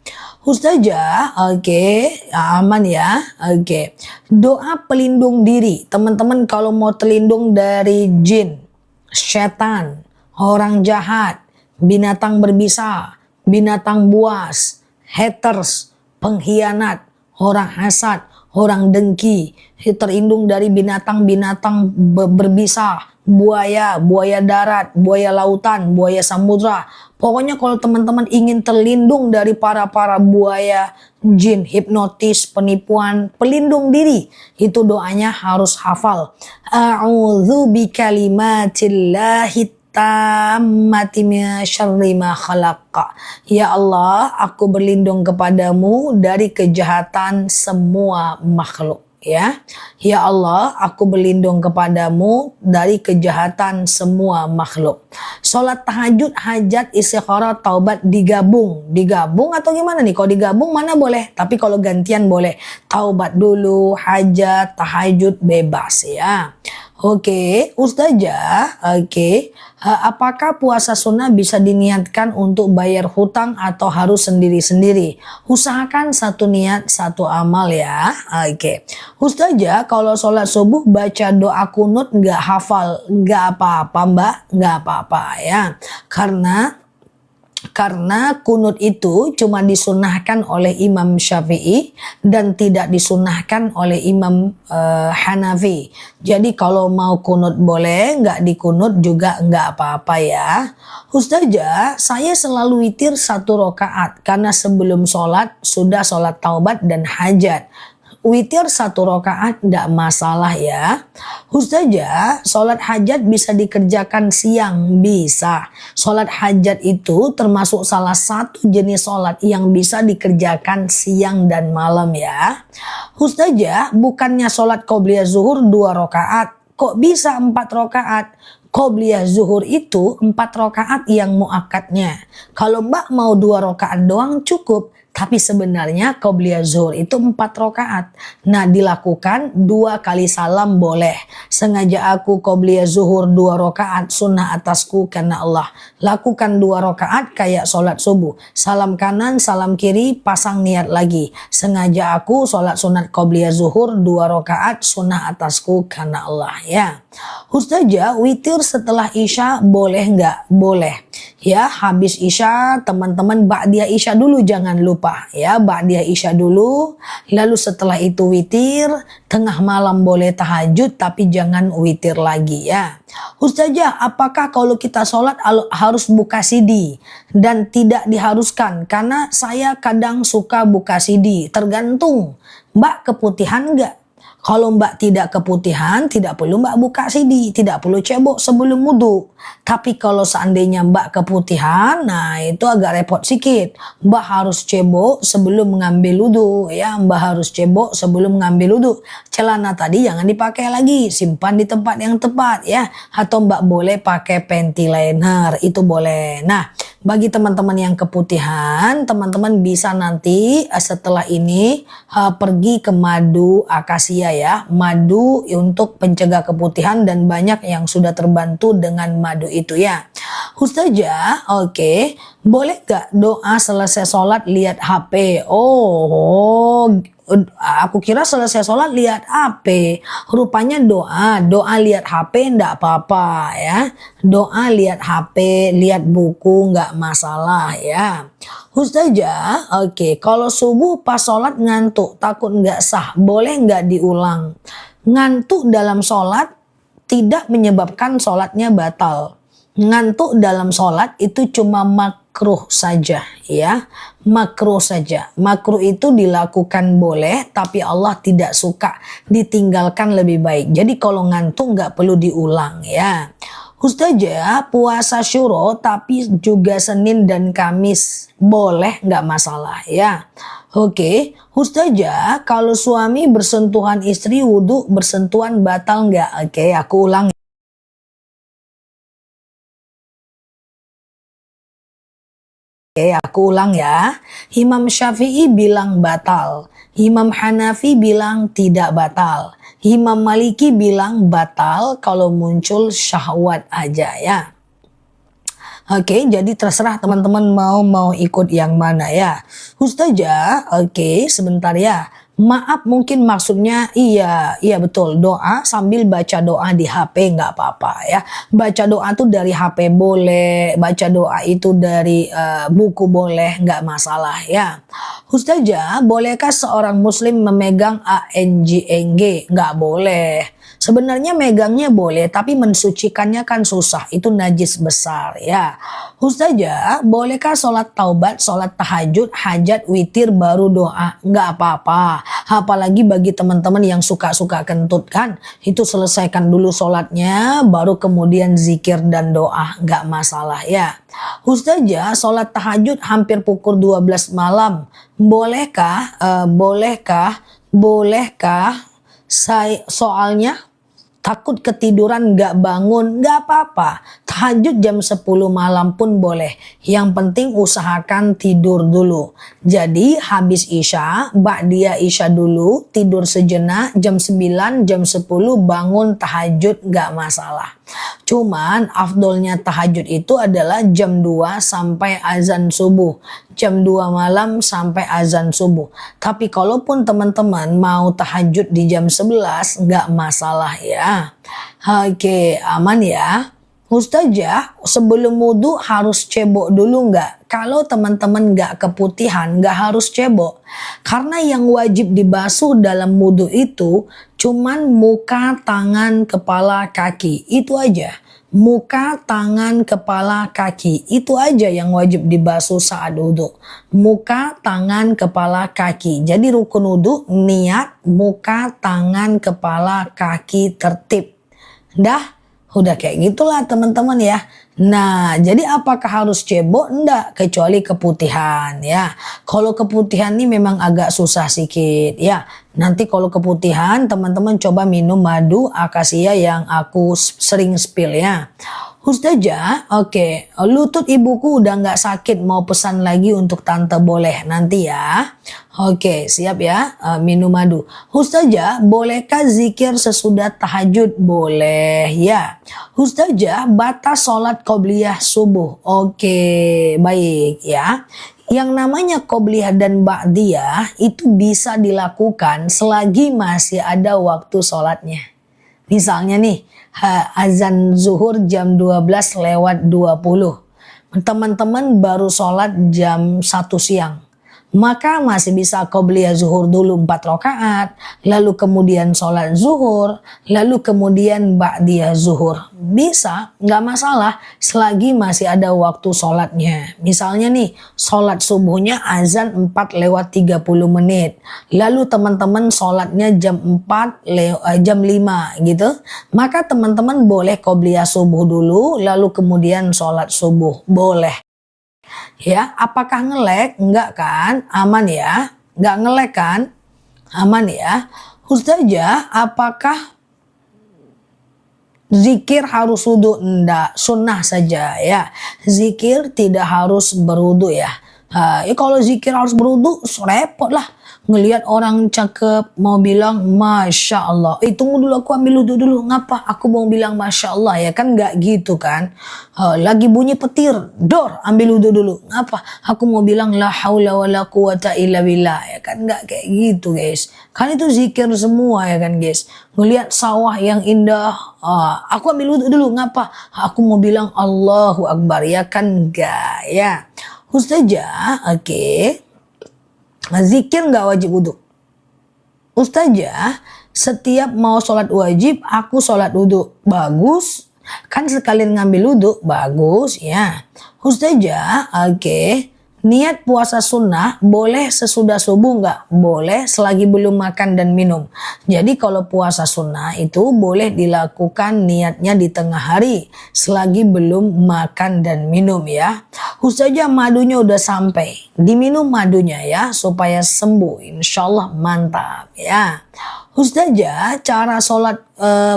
Ustazah, oke, aman ya, oke. Doa pelindung diri, teman-teman kalau mau terlindung dari jin, setan, orang jahat, binatang berbisa, binatang buas, haters, pengkhianat, orang hasad, orang dengki, terlindung dari binatang-binatang berbisa, buaya, buaya darat, buaya lautan, buaya samudra. Pokoknya kalau teman-teman ingin terlindung dari para buaya, jin, hipnotis, penipuan, pelindung diri, itu doanya harus hafal. A'udzu bikalimatillahi tammati min syarri ma khalaqa. Ya Allah, aku berlindung kepadamu dari kejahatan semua makhluk. Ya Allah, aku berlindung kepadamu dari kejahatan semua makhluk. Sholat tahajud, hajat, istikharah, taubat digabung atau gimana nih? Kalau digabung mana boleh, tapi kalau gantian boleh. Taubat dulu, hajat, tahajud bebas ya. Oke, Ustazah, apakah puasa sunnah bisa diniatkan untuk bayar hutang atau harus sendiri-sendiri? Usahakan satu niat, satu amal ya. Oke, Ustazah, kalau sholat subuh baca doa kunut nggak hafal, nggak apa-apa mbak, nggak apa-apa ya. Karena kunut itu cuma disunahkan oleh Imam Syafi'i dan tidak disunahkan oleh Imam Hanafi. Jadi kalau mau kunut boleh, nggak dikunut juga nggak apa-apa ya. Ustazah, saya selalu witir 1 rakaat karena sebelum sholat sudah sholat taubat dan hajat. Witir 1 rakaat tidak masalah ya. Ustazah, sholat hajat bisa dikerjakan siang? Bisa. Sholat hajat itu termasuk salah satu jenis sholat yang bisa dikerjakan siang dan malam ya. Ustazah, bukannya sholat qobliyah zuhur 2 rakaat, kok bisa 4 rakaat? Qobliyah zuhur itu 4 rakaat yang muakkadnya. Kalau mbak mau 2 rakaat doang cukup. Tapi sebenarnya qobliyah zuhur itu 4 rakaat. Nah, dilakukan 2 kali salam boleh. Sengaja aku qobliyah zuhur 2 rakaat sunnah atasku karena Allah. Lakukan 2 rakaat kayak sholat subuh. Salam kanan, salam kiri, pasang niat lagi. Sengaja aku sholat sunat qobliyah zuhur 2 rakaat sunnah atasku karena Allah ya. Ustazah, witir setelah isya boleh nggak? Boleh. Ya, habis isya teman-teman ba'diyah isya dulu, jangan lupa ya, ba'diyah isya dulu, lalu setelah itu witir, tengah malam boleh tahajud tapi jangan witir lagi ya. Ustazah, apakah kalau kita sholat harus buka CD? Dan tidak diharuskan, karena saya kadang suka buka CD, tergantung mbak keputihan nggak? Kalau Mbak tidak keputihan, tidak perlu Mbak buka sidi, tidak perlu cebok sebelum wudhu. Tapi kalau seandainya Mbak keputihan, nah itu agak repot sedikit. Mbak harus cebok sebelum mengambil wudhu, ya. Mbak harus cebok sebelum mengambil wudhu. Celana tadi jangan dipakai lagi, simpan di tempat yang tepat, ya. Atau Mbak boleh pakai panty liner, itu boleh. Nah, bagi teman-teman yang keputihan, teman-teman bisa nanti setelah ini pergi ke madu akasia, ya. Madu untuk pencegah keputihan dan banyak yang sudah terbantu dengan madu itu, ya. Ustazah, oke, boleh gak doa selesai sholat lihat HP? Aku kira selesai sholat lihat HP. Rupanya doa lihat HP ndak apa-apa, ya. Doa lihat HP, lihat buku nggak masalah, ya. Ustazah, oke, kalau subuh pas sholat ngantuk takut nggak sah, boleh nggak diulang? Ngantuk dalam sholat tidak menyebabkan sholatnya batal. Ngantuk dalam sholat itu cuma makruh saja, ya. Makruh saja. Makruh itu dilakukan boleh, tapi Allah tidak suka, ditinggalkan lebih baik. Jadi kalau ngantuk nggak perlu diulang, ya. Ustazah, puasa syuro tapi juga Senin dan Kamis boleh nggak masalah, ya. Oke, Ustazah, kalau suami bersentuhan istri wudhu bersentuhan batal nggak? Oke, aku ulang. Oke, aku ulang, ya. Imam Syafi'i bilang batal. Imam Hanafi bilang tidak batal. Imam Maliki bilang batal kalau muncul syahwat aja, ya. Oke, jadi terserah teman-teman mau ikut yang mana, ya. Ustazah, oke, sebentar, ya. Maaf, mungkin maksudnya iya betul, doa sambil baca doa di HP nggak apa-apa, ya. Baca doa tuh dari HP boleh, baca doa itu dari buku boleh, nggak masalah, ya. Ustazah, bolehkah seorang muslim memegang ANJNG? Nggak boleh. Sebenarnya megangnya boleh, tapi mensucikannya kan susah. Itu najis besar, ya. Ustazah, bolehkah sholat taubat, sholat tahajud, hajat, witir, baru doa? Nggak apa-apa. Apalagi bagi teman-teman yang suka-suka kentut kan. Itu selesaikan dulu sholatnya, baru kemudian zikir dan doa. Nggak masalah, ya. Ustazah, sholat tahajud hampir pukul 12 malam. Bolehkah? Soalnya takut ketiduran nggak bangun, nggak apa-apa. Tahajud jam 10 malam pun boleh. Yang penting usahakan tidur dulu. Jadi habis isya, ba'diyah isya dulu, tidur sejenak, jam 9, jam 10 bangun tahajud, nggak masalah. Cuman afdolnya tahajud itu adalah jam 2 sampai azan subuh. Jam 2 malam sampai azan subuh. Tapi kalaupun teman-teman mau tahajud di jam 11 nggak masalah, ya. Oke, aman, ya. Ustazah, sebelum wudhu harus cebok dulu nggak? Kalau teman-teman nggak keputihan, nggak harus cebok. Karena yang wajib dibasuh dalam wudhu itu cuman muka, tangan, kepala, kaki. Itu aja. Muka, tangan, kepala, kaki. Itu aja yang wajib dibasuh saat wudhu. Muka, tangan, kepala, kaki. Jadi rukun wudhu, niat, muka, tangan, kepala, kaki, tertib. Udah kayak gitulah teman-teman, ya. Nah, jadi apakah harus cebok? Enggak, kecuali keputihan, ya. Kalau keputihan ini memang agak susah sedikit, ya. Nanti kalau keputihan teman-teman coba minum madu akasia yang aku sering spill, ya. Ustazah, oke, lutut ibuku udah nggak sakit, mau pesan lagi untuk tante, boleh nanti, ya. Oke, siap, ya. Minum madu. Ustazah, bolehkah zikir sesudah tahajud? Boleh, ya. Ustazah, batas sholat qobliyah subuh. Oke, baik, ya. Yang namanya qobliyah dan ba'diyah itu bisa dilakukan selagi masih ada waktu sholatnya. Misalnya nih, azan zuhur jam 12:20. Teman-teman baru sholat jam 1 siang. maka masih bisa qobliyah zuhur dulu 4 rakaat, lalu kemudian sholat zuhur, lalu kemudian ba'diyah zuhur. Bisa, nggak masalah selagi masih ada waktu sholatnya. Misalnya nih, sholat subuhnya azan 4 lewat 30 menit. Lalu teman-teman sholatnya jam 5 gitu. Maka teman-teman boleh qobliyah subuh dulu, lalu kemudian sholat subuh. Boleh. Ya, apakah ngelek? Enggak kan? Aman ya? Enggak ngelek kan? Aman ya? Ustazah, apakah zikir harus wudu? Enggak, sunnah saja ya. Zikir tidak harus berwudu ya. Kalau zikir harus berwudu, repot lah. Ngelihat orang cakep mau bilang Masya Allah. Tunggu dulu, aku ambil wudu dulu. Ngapa? Aku mau bilang Masya Allah ya kan, nggak gitu kan. Lagi bunyi petir, dor, ambil wudu dulu. Ngapa? Aku mau bilang la haula wala quwata illa billah ya kan, nggak kayak gitu guys. Kan itu zikir semua ya kan guys. Ngelihat sawah yang indah, aku ambil wudu dulu. Ngapa? Aku mau bilang Allahu Akbar ya kan, enggak ya. Ustazah, oke. Zikir nggak wajib wudhu. Ustazah, setiap mau sholat wajib, aku sholat wudhu. Bagus. Kan sekalian ngambil wudhu. Bagus ya. Ustazah, oke. Niat puasa sunnah boleh sesudah subuh nggak? Boleh selagi belum makan dan minum. Jadi kalau puasa sunnah itu boleh dilakukan niatnya di tengah hari selagi belum makan dan minum ya. Ustazah, madunya udah sampai. Diminum madunya ya supaya sembuh. Insya Allah mantap ya. Ustazah, cara sholat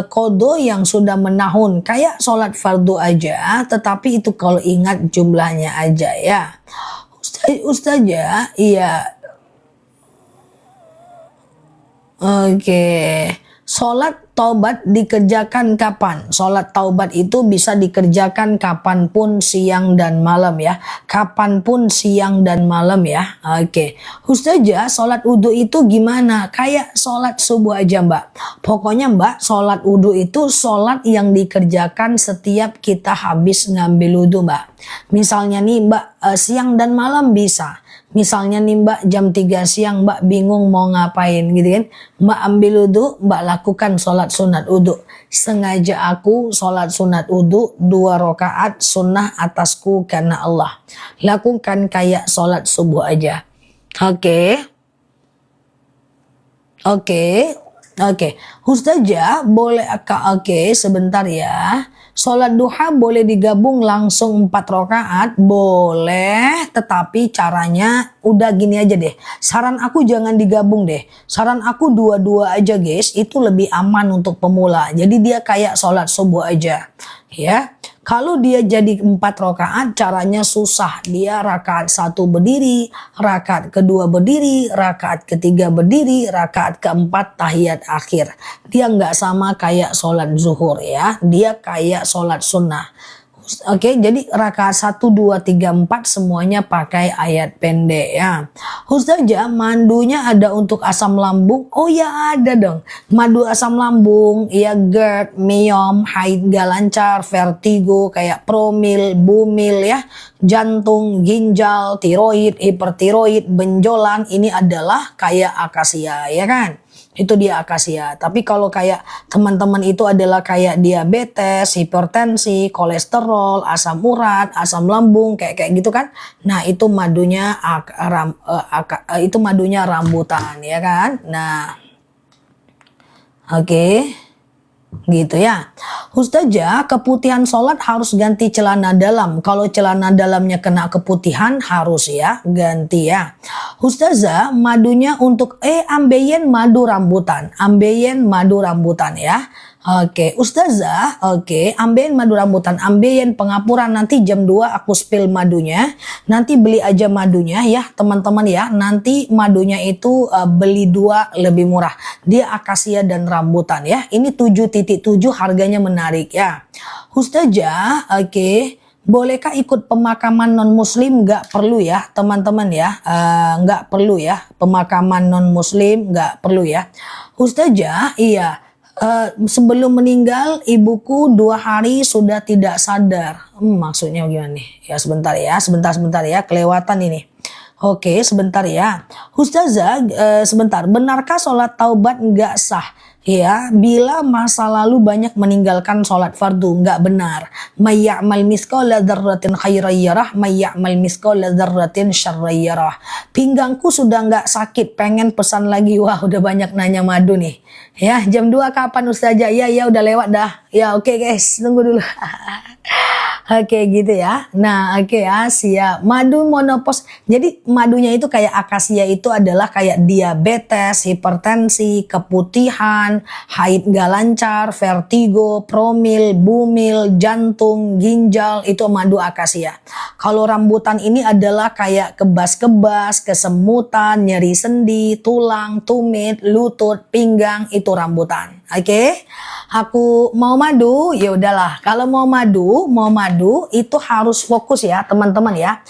qodho yang sudah menahun kayak sholat fardu aja, tetapi itu kalau ingat jumlahnya aja ya. Ustazah, iya. Oke. Sholat taubat dikerjakan kapan? Sholat taubat itu bisa dikerjakan kapanpun siang dan malam ya. Kapanpun siang dan malam ya. Oke. Ustazah, sholat wudhu itu gimana? Kayak sholat subuh aja mbak. Pokoknya mbak, sholat wudhu itu sholat yang dikerjakan setiap kita habis ngambil wudhu mbak. Misalnya nih mbak, siang dan malam bisa. Misalnya nih mbak jam 3 siang mbak bingung mau ngapain gitu kan. Mbak ambil wudhu, mbak lakukan sholat sunat wudhu. Sengaja aku sholat sunat wudhu 2 rakaat sunnah atasku karena Allah. Lakukan kayak sholat subuh aja. Oke. Ustazah boleh sebentar ya. Sholat duha boleh digabung langsung 4 rakaat? Boleh, tetapi caranya udah gini aja deh. Saran aku jangan digabung deh. Saran aku dua-dua aja guys, itu lebih aman untuk pemula. Jadi dia kayak sholat subuh aja. Ya, kalau dia jadi 4 rakaat caranya susah. Dia rakaat 1 berdiri, rakaat kedua berdiri, rakaat ketiga berdiri, rakaat keempat tahiyat akhir. Dia nggak sama kayak sholat zuhur ya. Dia kayak sholat sunnah. Oke, jadi rakaat 1, 2, 3, 4 semuanya pakai ayat pendek ya. Ustazah, madunya ada untuk asam lambung? Oh ya ada dong. Madu asam lambung, ya GERD, myom, haid gak lancar, vertigo, kayak promil, bumil ya. Jantung, ginjal, tiroid, hipertiroid, benjolan, ini adalah kayak akasia ya kan. Itu dia akasia. Tapi kalau kayak teman-teman itu adalah kayak diabetes, hipertensi, kolesterol, asam urat, asam lambung, kayak gitu kan. Nah, itu madunya rambutan ya kan. Nah, oke. Gitu ya. Ustazah, keputihan sholat harus ganti celana dalam. Kalau celana dalamnya kena keputihan harus ya ganti ya. Ustazah, madunya untuk ambeien madu rambutan. Ambeien madu rambutan ya. Oke, Ustazah, ambeien madu rambutan, ambeien pengapuran, nanti jam 2 aku spill madunya. Nanti beli aja madunya ya, teman-teman ya. Nanti madunya itu beli 2 lebih murah. Dia akasia dan rambutan ya. Ini 7.7 harganya menarik ya. Ustazah, bolehkah ikut pemakaman non muslim? Nggak perlu ya teman-teman ya. Nggak perlu ya, pemakaman non muslim nggak perlu ya. Ustazah, iya. Sebelum meninggal ibuku 2 hari sudah tidak sadar. Maksudnya gimana nih? Ya sebentar ya, sebentar ya, kelewatan ini. Oke, sebentar ya. Ustazah, sebentar. Benarkah sholat taubat nggak sah? Ya, bila masa lalu banyak meninggalkan sholat fardu, nggak benar. May ya'mal mithqala dzarratin khairan yarah, may ya'mal mithqala dzarratin syarran yarah. Pinggangku sudah nggak sakit, pengen pesan lagi. Wah, udah banyak nanya madu nih. Ya, jam 2 kapan Ustazah? Ya, udah lewat dah. Ya, oke guys, tunggu dulu. Oke gitu ya. Nah oke ya, siap. Madu monopos. Jadi madunya itu kayak akasia itu adalah kayak diabetes, hipertensi, keputihan, haid gak lancar, vertigo, promil, bumil, jantung, ginjal, itu madu akasia. Kalau rambutan ini adalah kayak kebas-kebas, kesemutan, nyeri sendi, tulang, tumit, lutut, pinggang, itu rambutan. Oke. Aku mau madu, ya udahlah. Kalau mau madu itu harus fokus ya teman-teman ya.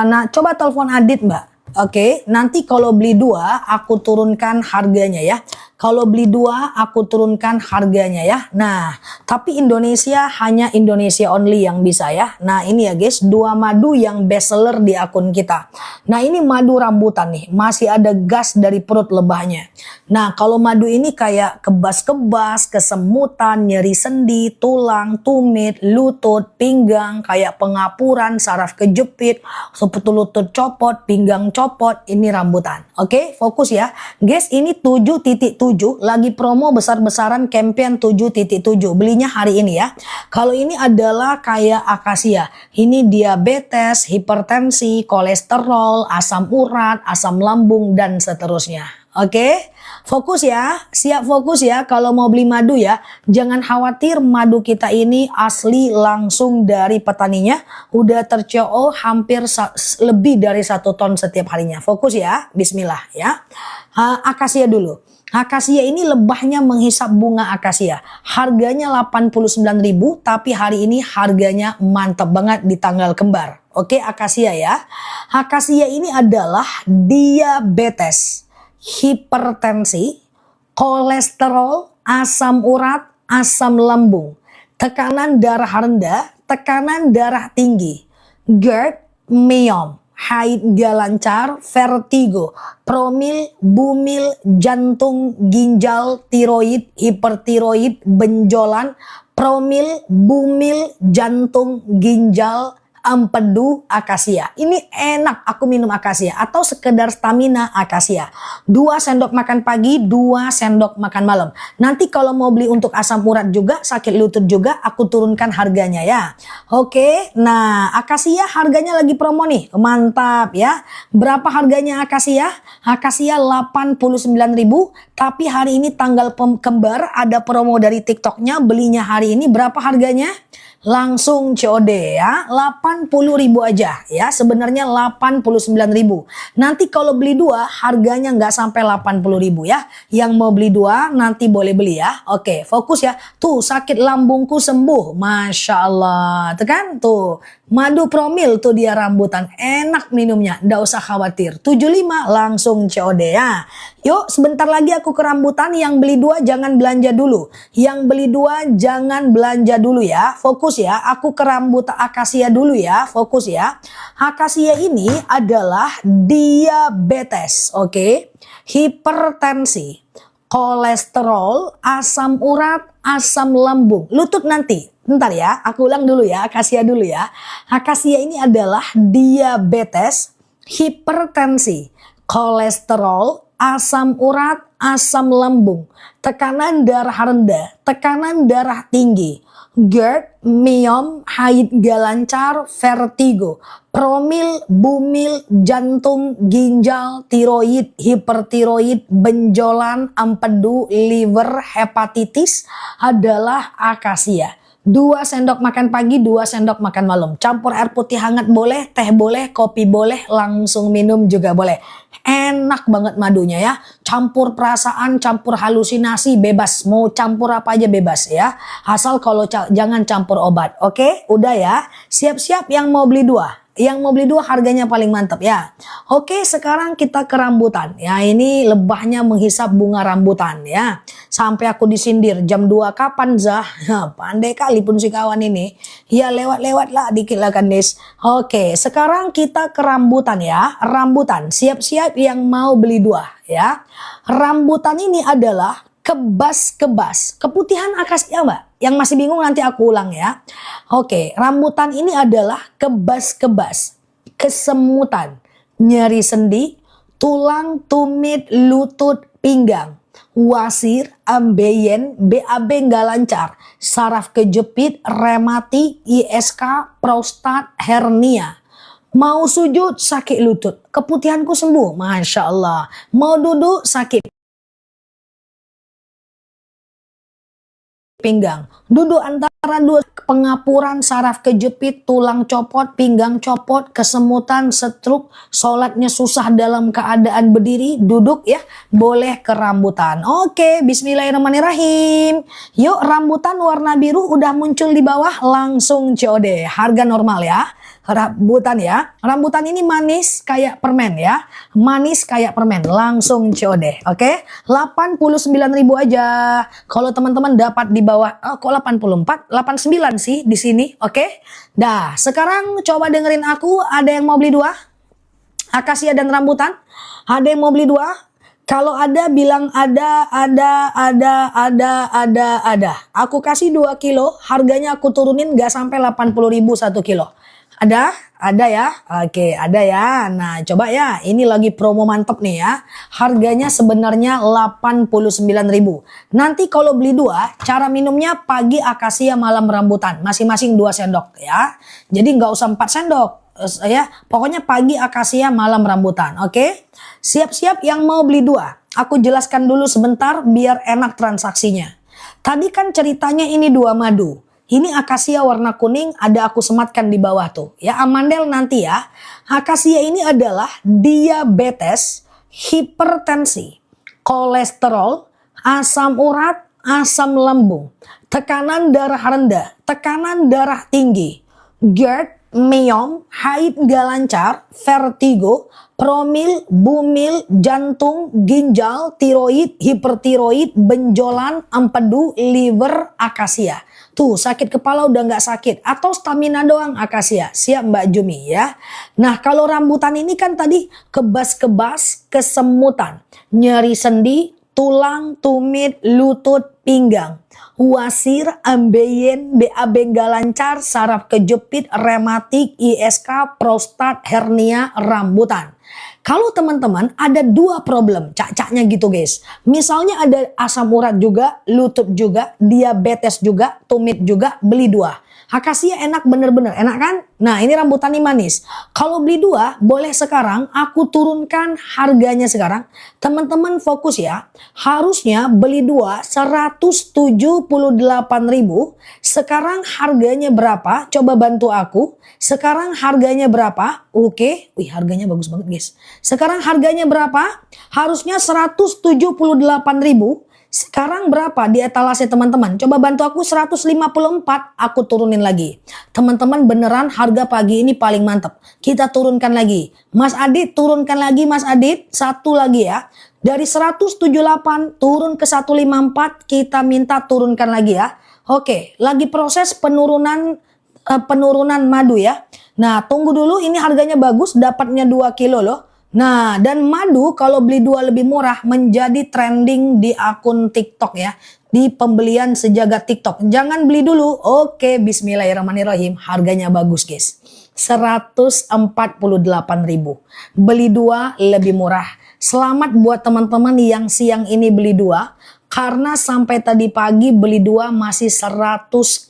Nah coba telepon Adit Mbak. Oke, nanti kalau beli 2 aku turunkan harganya ya. Kalau beli 2 aku turunkan harganya ya. Nah, tapi Indonesia hanya Indonesia only yang bisa ya. Nah, ini ya guys, 2 madu yang best seller di akun kita. Nah, ini madu rambutan nih, masih ada gas dari perut lebahnya. Nah, kalau madu ini kayak kebas-kebas, kesemutan, nyeri sendi, tulang, tumit, lutut, pinggang, kayak pengapuran, saraf kejepit, seperti lutut copot, pinggang copot, ini rambutan. Oke, fokus ya. Guys, ini 7.7 lagi promo besar-besaran campaign 7.7. Belinya hari ini ya. Kalau ini adalah kayak akasia. Ini diabetes, hipertensi, kolesterol, asam urat, asam lambung dan seterusnya. Oke, fokus ya, siap fokus ya. Kalau mau beli madu ya, jangan khawatir, madu kita ini asli langsung dari petaninya. Udah terco hampir lebih dari 1 ton setiap harinya. Fokus ya, bismillah ya. Akasia dulu. Akasia ini lebahnya menghisap bunga akasia. Harganya 89.000, tapi hari ini harganya mantap banget di tanggal kembar. Oke, akasia ya. Akasia ini adalah diabetes, hipertensi, kolesterol, asam urat, asam lambung, tekanan darah rendah, tekanan darah tinggi, GERD, myom, haid gak lancar, vertigo, promil, bumil, jantung, ginjal, tiroid, hipertiroid, benjolan, promil, bumil, jantung, ginjal, empedu, akasia. Ini enak aku minum akasia atau sekedar stamina akasia. 2 sendok makan pagi, 2 sendok makan malam. Nanti kalau mau beli untuk asam urat juga, sakit lutut juga, aku turunkan harganya ya. Oke, nah akasia harganya lagi promo nih. Mantap ya. Berapa harganya akasia? Akasia 89.000, tapi hari ini tanggal kembar ada promo dari TikToknya, belinya hari ini berapa harganya? Langsung COD ya, 80.000 aja ya, sebenarnya 89.000. Nanti kalau beli 2 harganya nggak sampai 80.000 ya. Yang mau beli 2 nanti boleh beli ya. Oke, fokus ya. Tuh sakit lambungku sembuh, Masya Allah. Tekan tuh. Madu promil tuh dia rambutan, enak minumnya, nggak usah khawatir. 75 langsung COD ya. Yuk sebentar lagi aku ke rambutan. Yang beli 2 jangan belanja dulu. Yang beli 2 jangan belanja dulu ya. Fokus ya, aku ke rambutan akasia dulu ya. Fokus ya. Akasia ini adalah diabetes, oke? Hipertensi, kolesterol, asam urat, asam lambung, lutut nanti. Bentar ya, aku ulang dulu ya, akasia dulu ya. Akasia ini adalah diabetes, hipertensi, kolesterol, asam urat, asam lambung, tekanan darah rendah, tekanan darah tinggi, GERD, myom, haid gak lancar, vertigo, promil, bumil, jantung, ginjal, tiroid, hipertiroid, benjolan, empedu, liver, hepatitis adalah akasia. 2 sendok makan pagi, 2 sendok makan malam. Campur air putih hangat boleh, teh boleh, kopi boleh, langsung minum juga boleh. Enak banget madunya ya. Campur perasaan, campur halusinasi, bebas. Mau campur apa aja bebas ya. Asal kalau jangan campur obat. Oke, udah ya. Siap-siap yang mau beli 2. Yang mau beli 2 harganya paling mantap ya. Oke, sekarang kita ke rambutan. Ya, ini lebahnya menghisap bunga rambutan ya. Sampai aku disindir, jam 2 kapan Zah? Pandai kali pun si kawan ini. Ya lewat-lewat lah dikit lah kan Des. Oke, sekarang kita ke rambutan ya. Rambutan, siap-siap yang mau beli 2 ya. Rambutan ini adalah kebas-kebas. Keputihan akasia Mbak. Yang masih bingung nanti aku ulang ya. Oke, rambutan ini adalah kebas-kebas, kesemutan, nyeri sendi, tulang, tumit, lutut, pinggang, wasir, ambeien, BAB nggak lancar, saraf kejepit, rematik, ISK, prostat, hernia. Mau sujud sakit lutut, keputihanku sembuh, Masya Allah. Mau duduk sakit pinggang, duduk antara 2, pengapuran, saraf kejepit, tulang copot, pinggang copot, kesemutan, stroke, sholatnya susah dalam keadaan berdiri, duduk ya, boleh ke rambutan. Oke, bismillahirrahmanirrahim. Yuk, rambutan warna biru udah muncul di bawah, langsung COD, harga normal ya. Rambutan ya, rambutan ini manis kayak permen ya, manis kayak permen, langsung COD. Oke, 89.000 aja. Kalau teman-teman dapat di bawah, kok 84, 89 sih di sini. Oke, dah sekarang coba dengerin aku. Ada yang mau beli 2 akasia dan rambutan? Ada yang mau beli 2? Kalau ada bilang ada. Aku kasih 2 kilo, harganya aku turunin gak sampai 80.000 1 kilo. Ada ya. Oke, ada ya. Nah, coba ya. Ini lagi promo mantep nih ya. Harganya sebenarnya 89.000. Nanti kalau beli 2, cara minumnya pagi akasia, malam rambutan. Masing-masing 2 sendok ya. Jadi nggak usah 4 sendok ya. Pokoknya pagi akasia, malam rambutan. Oke. Siap-siap yang mau beli 2. Aku jelaskan dulu sebentar biar enak transaksinya. Tadi kan ceritanya ini 2 madu. Ini akasia warna kuning, ada aku sematkan di bawah tuh. Ya, amandel nanti ya. Akasia ini adalah diabetes, hipertensi, kolesterol, asam urat, asam lambung, tekanan darah rendah, tekanan darah tinggi, GERD, myom, haid gak lancar, vertigo, promil, bumil, jantung, ginjal, tiroid, hipertiroid, benjolan, empedu, liver, akasia. Tuh, sakit kepala udah nggak sakit. Atau stamina doang akasia. Siap Mbak Jumi ya. Nah, kalau rambutan ini kan tadi kebas-kebas, kesemutan, nyeri sendi, tulang, tumit, lutut, pinggang, wasir, ambeien, BAB nggak lancar, saraf kejepit, rematik, ISK, prostat, hernia, rambutan. Kalau teman-teman ada 2 problem, cak-caknya gitu guys. Misalnya ada asam urat juga, lutut juga, diabetes juga, tumit juga, beli 2. Akasia enak bener-bener, enak kan? Nah, ini rambutan ini manis. Kalau beli 2, boleh sekarang aku turunkan harganya sekarang. Teman-teman fokus ya. Harusnya beli 2 178.000. Sekarang harganya berapa? Coba bantu aku. Sekarang harganya berapa? Oke. Wih, harganya bagus banget guys. Sekarang harganya berapa? Harusnya 178.000. Sekarang berapa di etalase teman-teman? Coba bantu aku 154, aku turunin lagi. Teman-teman beneran harga pagi ini paling mantap. Kita turunkan lagi. Mas Adit turunkan lagi Mas Adit. 1 lagi ya. Dari 178 turun ke 154, kita minta turunkan lagi ya. Oke, lagi proses penurunan madu ya. Nah, tunggu dulu, ini harganya bagus, dapatnya 2 kilo loh. Nah, dan madu kalau beli 2 lebih murah menjadi trending di akun TikTok ya. Di pembelian sejagat TikTok. Jangan beli dulu. Oke, bismillahirrahmanirrahim. Harganya bagus guys. 148.000. Beli 2 lebih murah. Selamat buat teman-teman yang siang ini beli 2. Karena sampai tadi pagi beli 2 masih 155.000.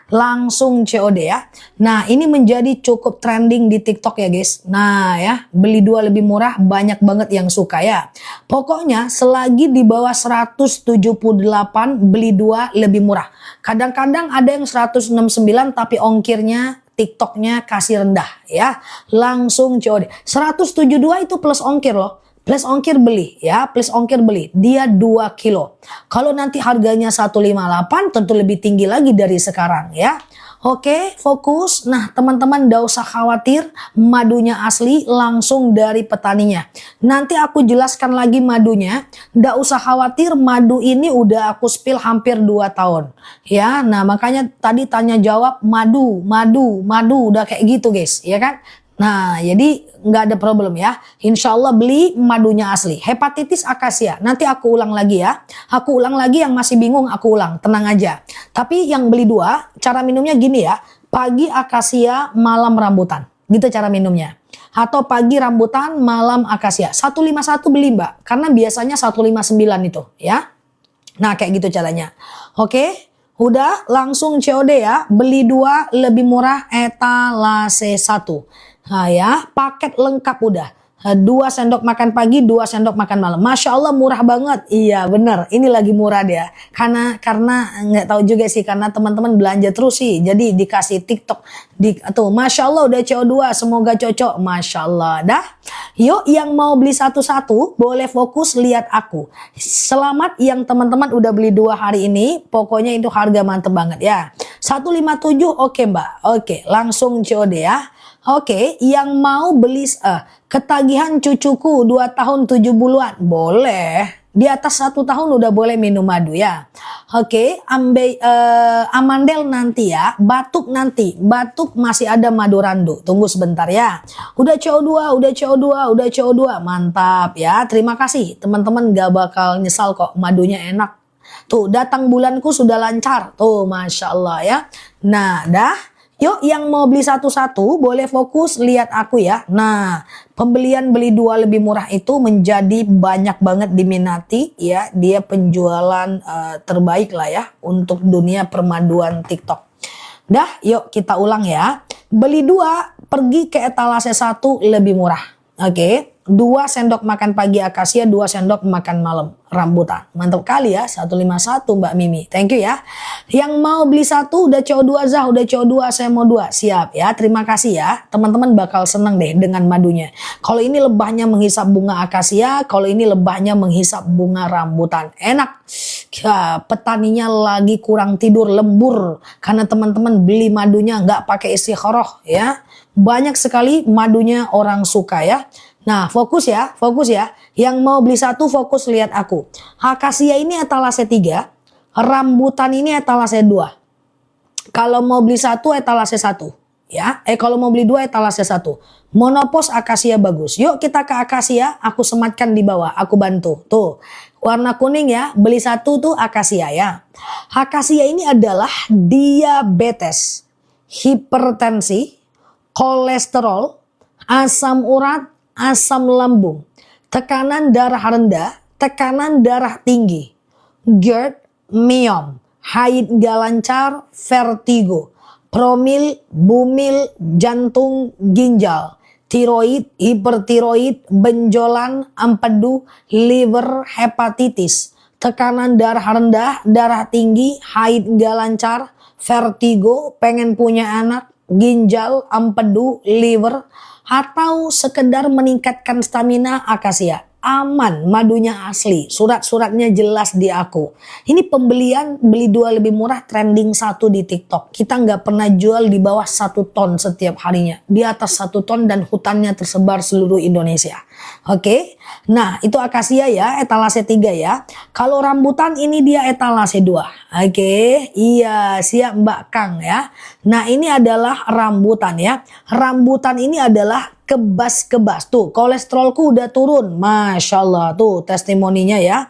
Langsung COD ya. Nah, ini menjadi cukup trending di TikTok ya guys. Nah ya, beli 2 lebih murah, banyak banget yang suka ya. Pokoknya selagi di bawah 178 beli 2 lebih murah. Kadang-kadang ada yang 169 tapi ongkirnya TikToknya kasih rendah ya. Langsung COD. 172 itu plus ongkir loh. Plus ongkir beli ya, plus ongkir beli. Dia 2 kilo. Kalau nanti harganya 158 tentu lebih tinggi lagi dari sekarang ya. Oke, fokus. Nah, teman-teman nggak usah khawatir, madunya asli langsung dari petaninya. Nanti aku jelaskan lagi madunya. Nggak usah khawatir, madu ini udah aku spill hampir 2 tahun. Ya, nah makanya tadi tanya jawab madu, udah kayak gitu guys, ya kan? Nah, jadi nggak ada problem ya. Insya Allah beli madunya asli. Hepatitis akasia. Nanti aku ulang lagi ya. Aku ulang lagi, yang masih bingung aku ulang. Tenang aja. Tapi yang beli 2, cara minumnya gini ya. Pagi akasia, malam rambutan. Gitu cara minumnya. Atau pagi rambutan, malam akasia. 151 beli mbak. Karena biasanya 159 itu ya. Nah kayak gitu caranya. Oke. Udah langsung COD ya. Beli 2 lebih murah etalase 1. Nah ya, paket lengkap udah. 2 sendok makan pagi, 2 sendok makan malam. Masya Allah murah banget. Iya bener, ini lagi murah dia. Karena nggak tahu juga sih, karena teman-teman belanja terus sih. Jadi dikasih TikTok. Tuh, Masya Allah udah CO2, semoga cocok. Masya Allah. Dah, yuk yang mau beli satu-satu boleh fokus lihat aku. Selamat yang teman-teman udah beli 2 hari ini. Pokoknya itu harga mantep banget ya. 157 oke mbak. Oke, langsung COD ya. Oke, yang mau beli ketagihan cucuku 2 tahun 7 bulan, boleh. Di atas 1 tahun udah boleh minum madu ya. Oke, amandel nanti ya, batuk nanti. Batuk masih ada madu randu. Tunggu sebentar ya. Udah CO2, udah CO2, udah CO2. Mantap ya. Terima kasih. Teman-teman gak bakal nyesal kok, madunya enak. Tuh, datang bulanku sudah lancar. Tuh, Masya Allah ya. Nah, dah. Yuk yang mau beli satu-satu boleh fokus lihat aku ya. Nah, pembelian beli 2 lebih murah itu menjadi banyak banget diminati ya. Dia penjualan terbaik lah ya untuk dunia permaduan TikTok. Dah, yuk kita ulang ya. Beli 2 pergi ke etalase 1 lebih murah. Oke. 2 sendok makan pagi akasia, 2 sendok makan malam rambutan. Mantap kali ya, 151 Mbak Mimi. Thank you ya. Yang mau beli 1 udah CO2 Zah, udah CO2 saya mau 2. Siap ya, terima kasih ya. Teman-teman bakal senang deh dengan madunya. Kalau ini lebahnya menghisap bunga akasia, kalau ini lebahnya menghisap bunga rambutan. Enak. Ya, petaninya lagi kurang tidur lembur karena teman-teman beli madunya nggak pakai istikharah ya. Banyak sekali madunya orang suka ya. Nah, fokus ya. Yang mau beli 1 fokus lihat aku. Akasia ini etalase 3, rambutan ini etalase 2. Kalau mau beli 1 etalase 1, ya. Kalau mau beli 2 etalase 1. Monopos akasia bagus. Yuk kita ke akasia, aku sematkan di bawah, aku bantu. Tuh, warna kuning ya. Beli 1 tuh akasia ya. Akasia ini adalah diabetes, hipertensi, kolesterol, asam urat, asam lambung, tekanan darah rendah, tekanan darah tinggi, GERD, myom, haid gak lancar, vertigo, promil, bumil, jantung, ginjal, tiroid, hipertiroid, benjolan, empedu, liver, hepatitis, tekanan darah rendah, darah tinggi, haid gak lancar, vertigo, pengen punya anak, ginjal, empedu, liver, atau sekedar meningkatkan stamina akasia. Aman, madunya asli, surat-suratnya jelas di aku. Ini pembelian beli 2 lebih murah trending 1 di TikTok. Kita nggak pernah jual di bawah 1 ton setiap harinya. Di atas 1 ton dan hutannya tersebar seluruh Indonesia. Oke, nah itu akasia ya, etalase 3 ya. Kalau rambutan ini dia etalase 2. Oke, iya siap Mbak Kang ya. Nah ini adalah rambutan ya. Rambutan ini adalah kebas-kebas. Tuh kolesterolku udah turun. Masya Allah tuh testimoninya ya.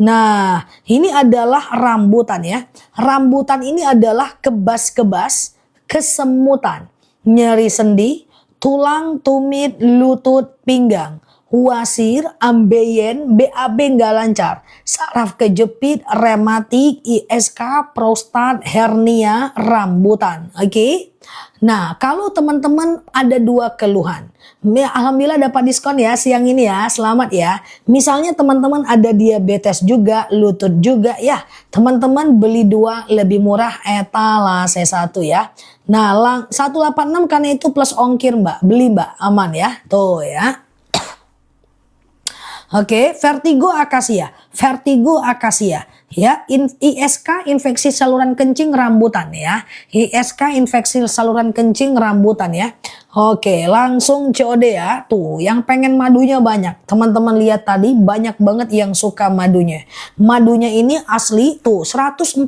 Nah ini adalah rambutan ya. Rambutan ini adalah kebas-kebas, kesemutan, nyeri sendi, tulang, tumit, lutut, pinggang, wasir, ambeien, BAB nggak lancar, saraf kejepit, rematik, ISK, prostat, hernia, rambutan. Oke. Nah, kalau teman-teman ada 2 keluhan, alhamdulillah dapat diskon ya siang ini ya, selamat ya. Misalnya teman-teman ada diabetes juga, lutut juga ya, teman-teman beli 2 lebih murah etalase 1 ya. Nah, 186 karena itu plus ongkir Mbak, beli Mbak, aman ya, tuh ya. Oke, vertigo akasia. Ya, ISK infeksi saluran kencing rambutan ya. ISK infeksi saluran kencing rambutan ya. Oke, langsung COD ya. Tuh, yang pengen madunya banyak. Teman-teman lihat tadi banyak banget yang suka madunya. Madunya ini asli tuh 148.000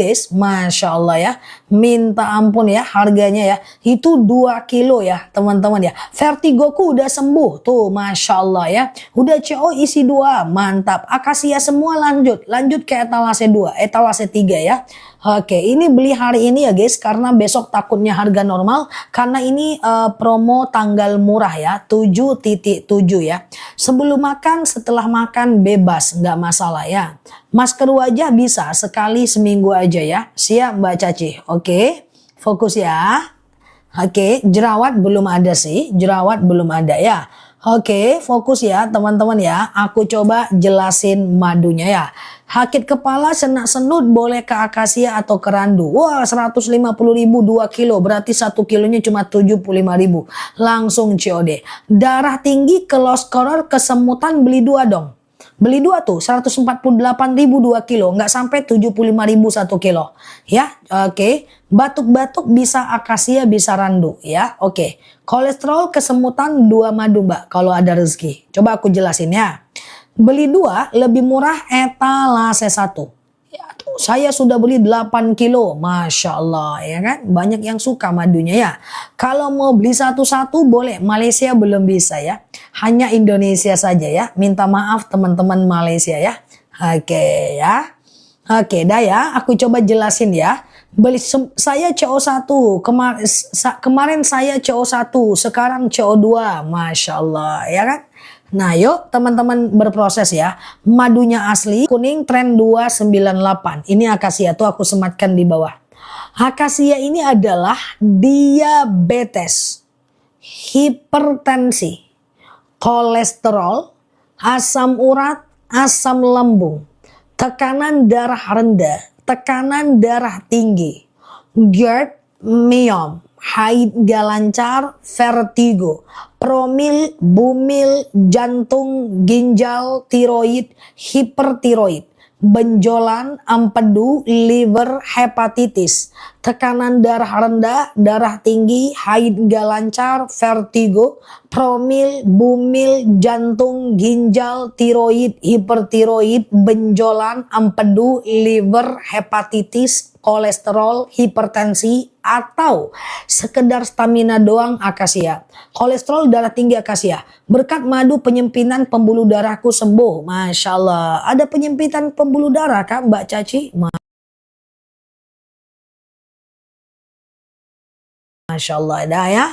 guys. Masya Allah ya. Minta ampun ya harganya ya. Itu 2 kilo ya teman-teman ya. Vertigoku udah sembuh. Tuh, Masya Allah ya. Udah CO isi 2. Mantap. Akasia semua lanjut. Lanjut ke etalase 2. Etalase 3 ya. Oke, ini beli hari ini ya guys, karena besok takutnya harga normal, karena ini promo tanggal murah ya, 7.7 ya. Sebelum makan, setelah makan bebas, nggak masalah ya. Masker wajah bisa sekali seminggu aja ya. Siap Mbak Caci? Oke, fokus ya. Oke, jerawat belum ada sih, jerawat belum ada ya. Oke, fokus ya teman-teman ya. Aku coba jelasin madunya ya. Sakit kepala, senak senut boleh ke akasia atau ke randu. Wah, 150.000 2 kilo, berarti 1 kilonya cuma 75.000. Langsung COD. Darah tinggi, kolesterol, kesemutan beli 2 dong. Beli 2 tuh 148.000 2 kilo, nggak sampai 75.000 1 kilo. Ya, oke. Batuk-batuk bisa akasia, bisa randu ya. Oke. Kolesterol, kesemutan 2 madu Mbak kalau ada rezeki. Coba aku jelasin ya. Beli 2 lebih murah etalase 1. Ya, tuh, saya sudah beli 8 kilo. Masya Allah ya kan. Banyak yang suka madunya ya. Kalau mau beli satu-satu boleh. Malaysia belum bisa ya. Hanya Indonesia saja ya. Minta maaf teman-teman Malaysia ya. Oke ya. Oke dah ya. Aku coba jelasin ya. Saya CO1. Kemarin saya CO1. Sekarang CO2. Masya Allah ya kan. Nah yuk teman-teman berproses ya. Madunya asli kuning tren 298. Ini akasia tuh aku sematkan di bawah. Akasia ini adalah diabetes, hipertensi, kolesterol, asam urat, asam lambung, tekanan darah rendah, tekanan darah tinggi, GERD, myom, haid gak lancar, vertigo, promil, bumil, jantung, ginjal, tiroid, hipertiroid, benjolan, empedu, liver, hepatitis, tekanan darah rendah, darah tinggi, haid gak lancar, vertigo, promil, bumil, jantung, ginjal, tiroid, hipertiroid, benjolan, empedu, liver, hepatitis, kolesterol, hipertensi, atau sekedar stamina doang akasia. Kolesterol, darah tinggi akasia. Berkat madu penyempitan pembuluh darahku sembuh. Masya Allah. Ada penyempitan pembuluh darah kan Mbak Caci? Masya Allah dah ya.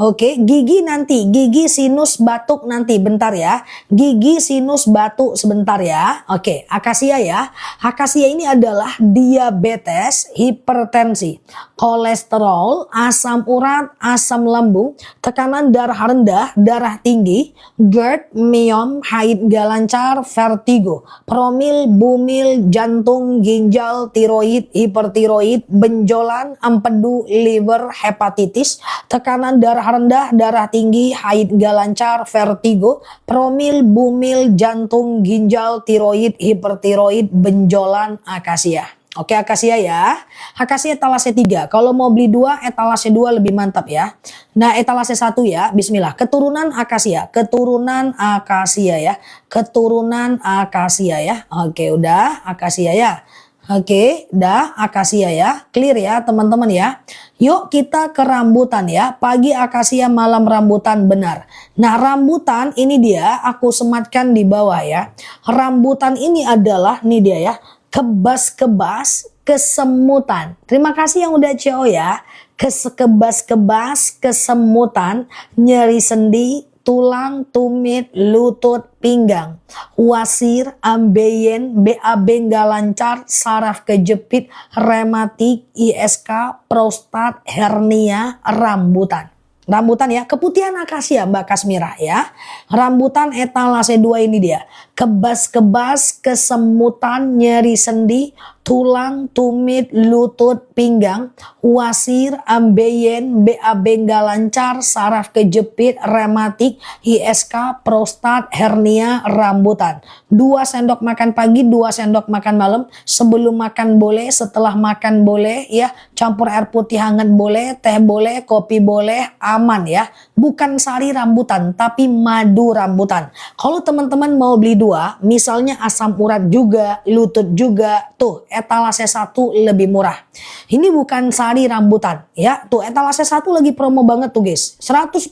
Oke, gigi nanti, gigi sinus batuk nanti, bentar ya. Gigi sinus batuk sebentar ya. Oke, akasia ya. Akasia ini adalah diabetes, hipertensi, kolesterol, asam urat, asam lambung, tekanan darah rendah, darah tinggi, GERD, myom, haid gak lancar, vertigo, promil, bumil, jantung, ginjal, tiroid, hipertiroid, benjolan, empedu, liver, hepatitis, tekanan darah rendah, darah tinggi, haid gak lancar, vertigo, promil, bumil, jantung, ginjal, tiroid, hipertiroid, benjolan, akasia. Oke, akasia ya. Akasia etalase 3. Kalau mau beli 2, etalase 2 lebih mantap ya. Nah, etalase 1 ya. Bismillah. Keturunan akasia. Keturunan akasia ya. Keturunan akasia ya. Oke, udah akasia ya. Oke, dah akasia ya. Clear ya teman-teman ya. Yuk kita ke rambutan ya. Pagi akasia, malam rambutan, benar. Nah, rambutan ini dia aku sematkan di bawah ya. Rambutan ini adalah nih dia ya. Kebas-kebas, kesemutan. Terima kasih yang udah CO ya. Kebas-kebas, kesemutan, nyeri sendi, tulang, tumit, lutut, pinggang, wasir, ambeien, BAB nggak lancar, saraf kejepit, rematik, ISK, prostat, hernia, rambutan. Rambutan ya, keputihan akasia Mbak Kasmira ya. Rambutan etalase 2 ini dia. kebas-kebas, kesemutan, nyeri sendi, tulang, tumit, lutut, pinggang, wasir, ambeien, BAB nggak lancar, saraf kejepit, rematik, ISK, prostat, hernia, rambutan. 2 sendok makan pagi, 2 sendok makan malam. Sebelum makan boleh, setelah makan boleh ya. Campur air putih hangat boleh, teh boleh, kopi boleh, aman ya. Bukan sari rambutan, tapi madu rambutan. Kalau teman-teman mau beli 2, misalnya asam urat juga, lutut juga, tuh etalase 1 lebih murah. Ini bukan sari rambutan ya. Tuh etalase 1 lagi promo banget tuh guys. 148.000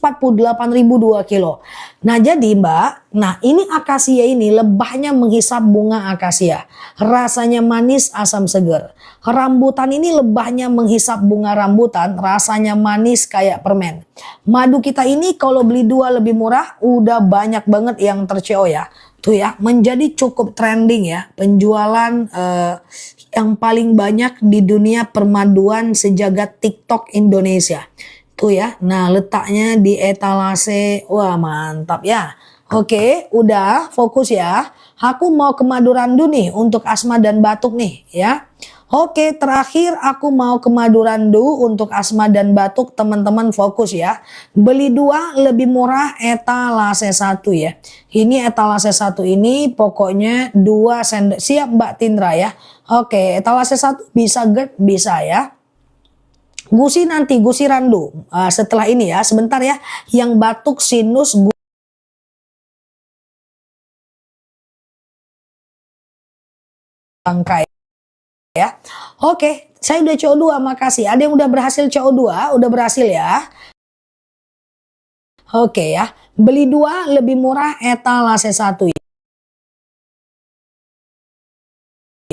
2 kilo. Nah jadi Mbak, nah ini akasia ini lebahnya menghisap bunga akasia. Rasanya manis, asam seger. Rambutan ini lebahnya menghisap bunga rambutan, rasanya manis kayak permen. Madu kita ini kalau beli 2 lebih murah, udah banyak banget yang terco ya. Tuh ya, menjadi cukup trending ya. Penjualan yang paling banyak di dunia permaduan sejagat TikTok Indonesia. Tuh ya, nah letaknya di etalase, wah mantap ya. Oke, udah fokus ya. Aku mau ke Madurandu nih untuk asma dan batuk nih ya. Oke, terakhir aku mau ke Madurandu untuk asma dan batuk, teman-teman fokus ya. Beli 2 lebih murah etalase 1 ya. Ini etalase 1 ini pokoknya 2 sendok. Siap Mbak Tindra ya. Oke, etalase 1 bisa GERD, bisa ya. Gusi nanti, gusi randu. Setelah ini ya, sebentar ya. Yang batuk sinus bangkai ya. Oke, saya udah CO2, makasih. Ada yang udah berhasil CO2, udah berhasil ya. Oke ya, beli 2 lebih murah etalase 1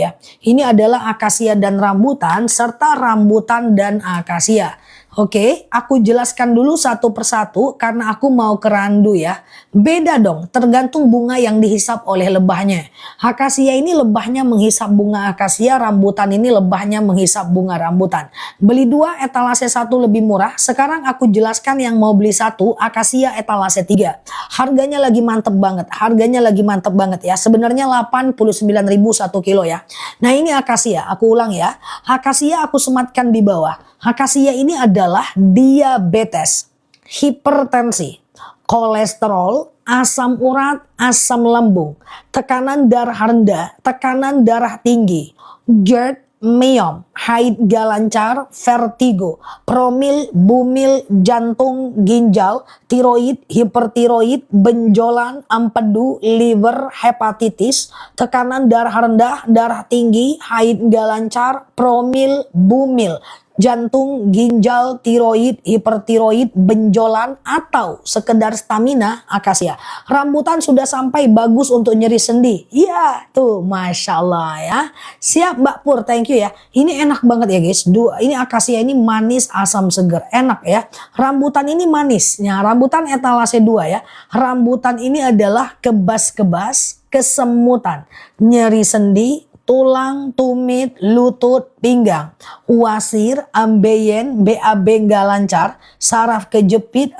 ya. Ini adalah akasia dan rambutan serta rambutan dan akasia. Oke, aku jelaskan dulu satu persatu karena aku mau ke randu ya. Beda dong, tergantung bunga yang dihisap oleh lebahnya. Akasia ini lebahnya menghisap bunga akasia, rambutan ini lebahnya menghisap bunga rambutan. Beli 2 etalase 1 lebih murah. Sekarang aku jelaskan yang mau beli 1 akasia etalase 3. Harganya lagi mantep banget, harganya lagi mantep banget ya. Sebenarnya 89.000 1 kilo ya. Nah ini akasia, aku ulang ya. Akasia aku sematkan di bawah. Akasia ini adalah diabetes, hipertensi, kolesterol, asam urat, asam lambung, tekanan darah rendah, tekanan darah tinggi, GERD, myom, haid gak lancar, vertigo, promil, bumil, jantung, ginjal, tiroid, hipertiroid, benjolan, empedu, liver, hepatitis, tekanan darah rendah, darah tinggi, haid gak lancar, promil, bumil, jantung, ginjal, tiroid, hipertiroid, benjolan, atau sekedar stamina, akasia. Rambutan sudah sampai bagus untuk nyeri sendi. Iya, tuh Masya Allah ya. Siap Mbak Pur, thank you ya. Ini enak banget ya guys. Ini akasia ini manis, asam seger. Enak ya. Rambutan ini manisnya. Rambutan etalase 2 ya. Rambutan ini adalah kebas-kebas, kesemutan, nyeri sendi, tulang, tumit, lutut, pinggang, wasir, ambeien, BAB nggak lancar, saraf kejepit,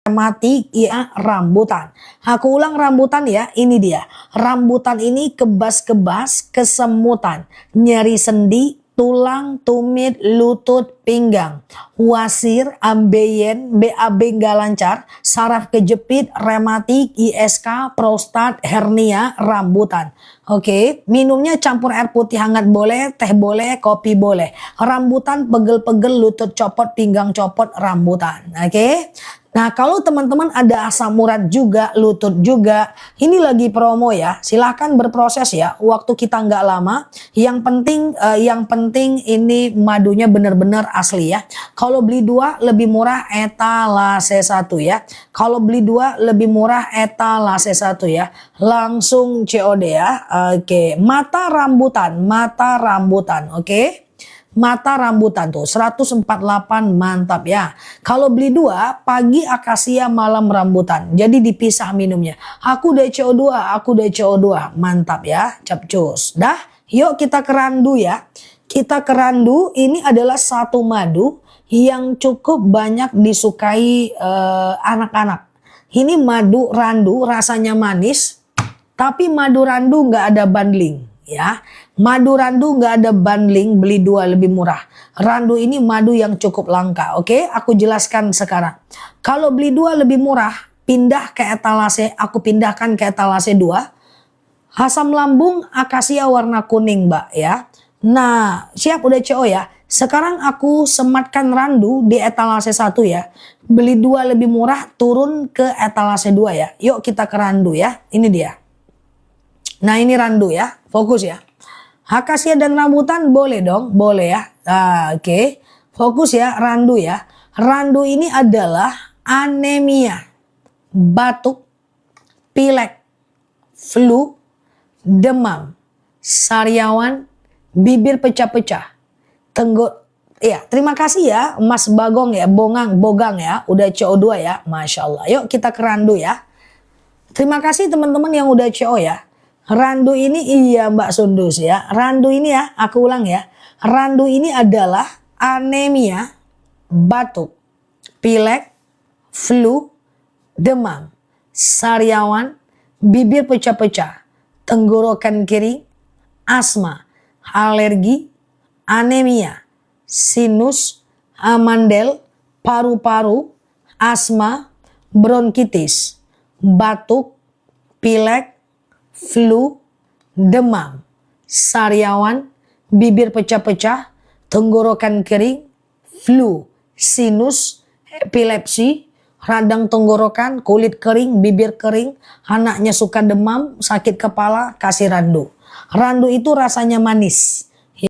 rematik, ya rambutan. Aku ulang rambutan ya, ini dia. Rambutan ini kebas-kebas, kesemutan, nyeri sendi, tulang, tumit, lutut, pinggang, wasir, ambeien, BAB nggak lancar, saraf kejepit, rematik, ISK, prostat, hernia, rambutan. Oke, minumnya campur air putih hangat boleh, teh boleh, kopi boleh. Rambutan pegel-pegel, lutut copot, pinggang copot, rambutan. Oke. Nah kalau teman-teman ada asam urat juga, lutut juga, ini lagi promo ya. Silahkan berproses ya. Waktu kita nggak lama. Yang penting ini madunya benar-benar asli ya. Kalau beli 2 lebih murah etalase 1 ya. Kalau beli 2 lebih murah etalase 1 ya. Langsung COD ya. Oke, mata rambutan. Oke. Mata rambutan tuh 148 mantap ya. Kalau beli 2 pagi akasia malam rambutan. Jadi dipisah minumnya. Aku udah CO2 mantap ya. Capcus. Dah yuk kita ke randu ya. Kita ke randu, ini adalah satu madu yang cukup banyak disukai anak-anak. Ini madu randu rasanya manis, tapi madu randu nggak ada bundling ya. Madu randu nggak ada bundling, beli 2 lebih murah. Randu ini madu yang cukup langka. Oke, aku jelaskan sekarang. Kalau beli 2 lebih murah, pindah ke etalase, aku pindahkan ke etalase 2. Asam lambung akasia warna kuning, Mbak ya. Nah, siap udah CO ya. Sekarang aku sematkan randu di etalase 1 ya. Beli 2 lebih murah, turun ke etalase 2 ya. Yuk kita ke randu ya. Ini dia. Nah, ini randu ya. Fokus ya. Akasia dan rambutan boleh dong, boleh ya. Nah, oke. Fokus ya, randu ya. Randu ini adalah anemia, batuk, pilek, flu, demam, sariawan, bibir pecah-pecah, ya, terima kasih ya Mas Bagong ya, Bogang ya, udah CO2 ya, Masya Allah. Yuk kita ke randu ya. Terima kasih teman-teman yang udah CO ya. Randu ini iya Mbak Sundus ya. Randu ini ya, aku ulang ya. Randu ini adalah anemia, batuk, pilek, flu, demam, sariawan, bibir pecah-pecah, tenggorokan kering, asma, alergi, anemia, sinus, amandel, paru-paru, asma, bronkitis, batuk, pilek, flu, demam, sariawan, bibir pecah-pecah, tenggorokan kering, flu, sinus, epilepsi, radang tenggorokan, kulit kering, bibir kering, anaknya suka demam, sakit kepala, kasih randu. Randu itu rasanya manis.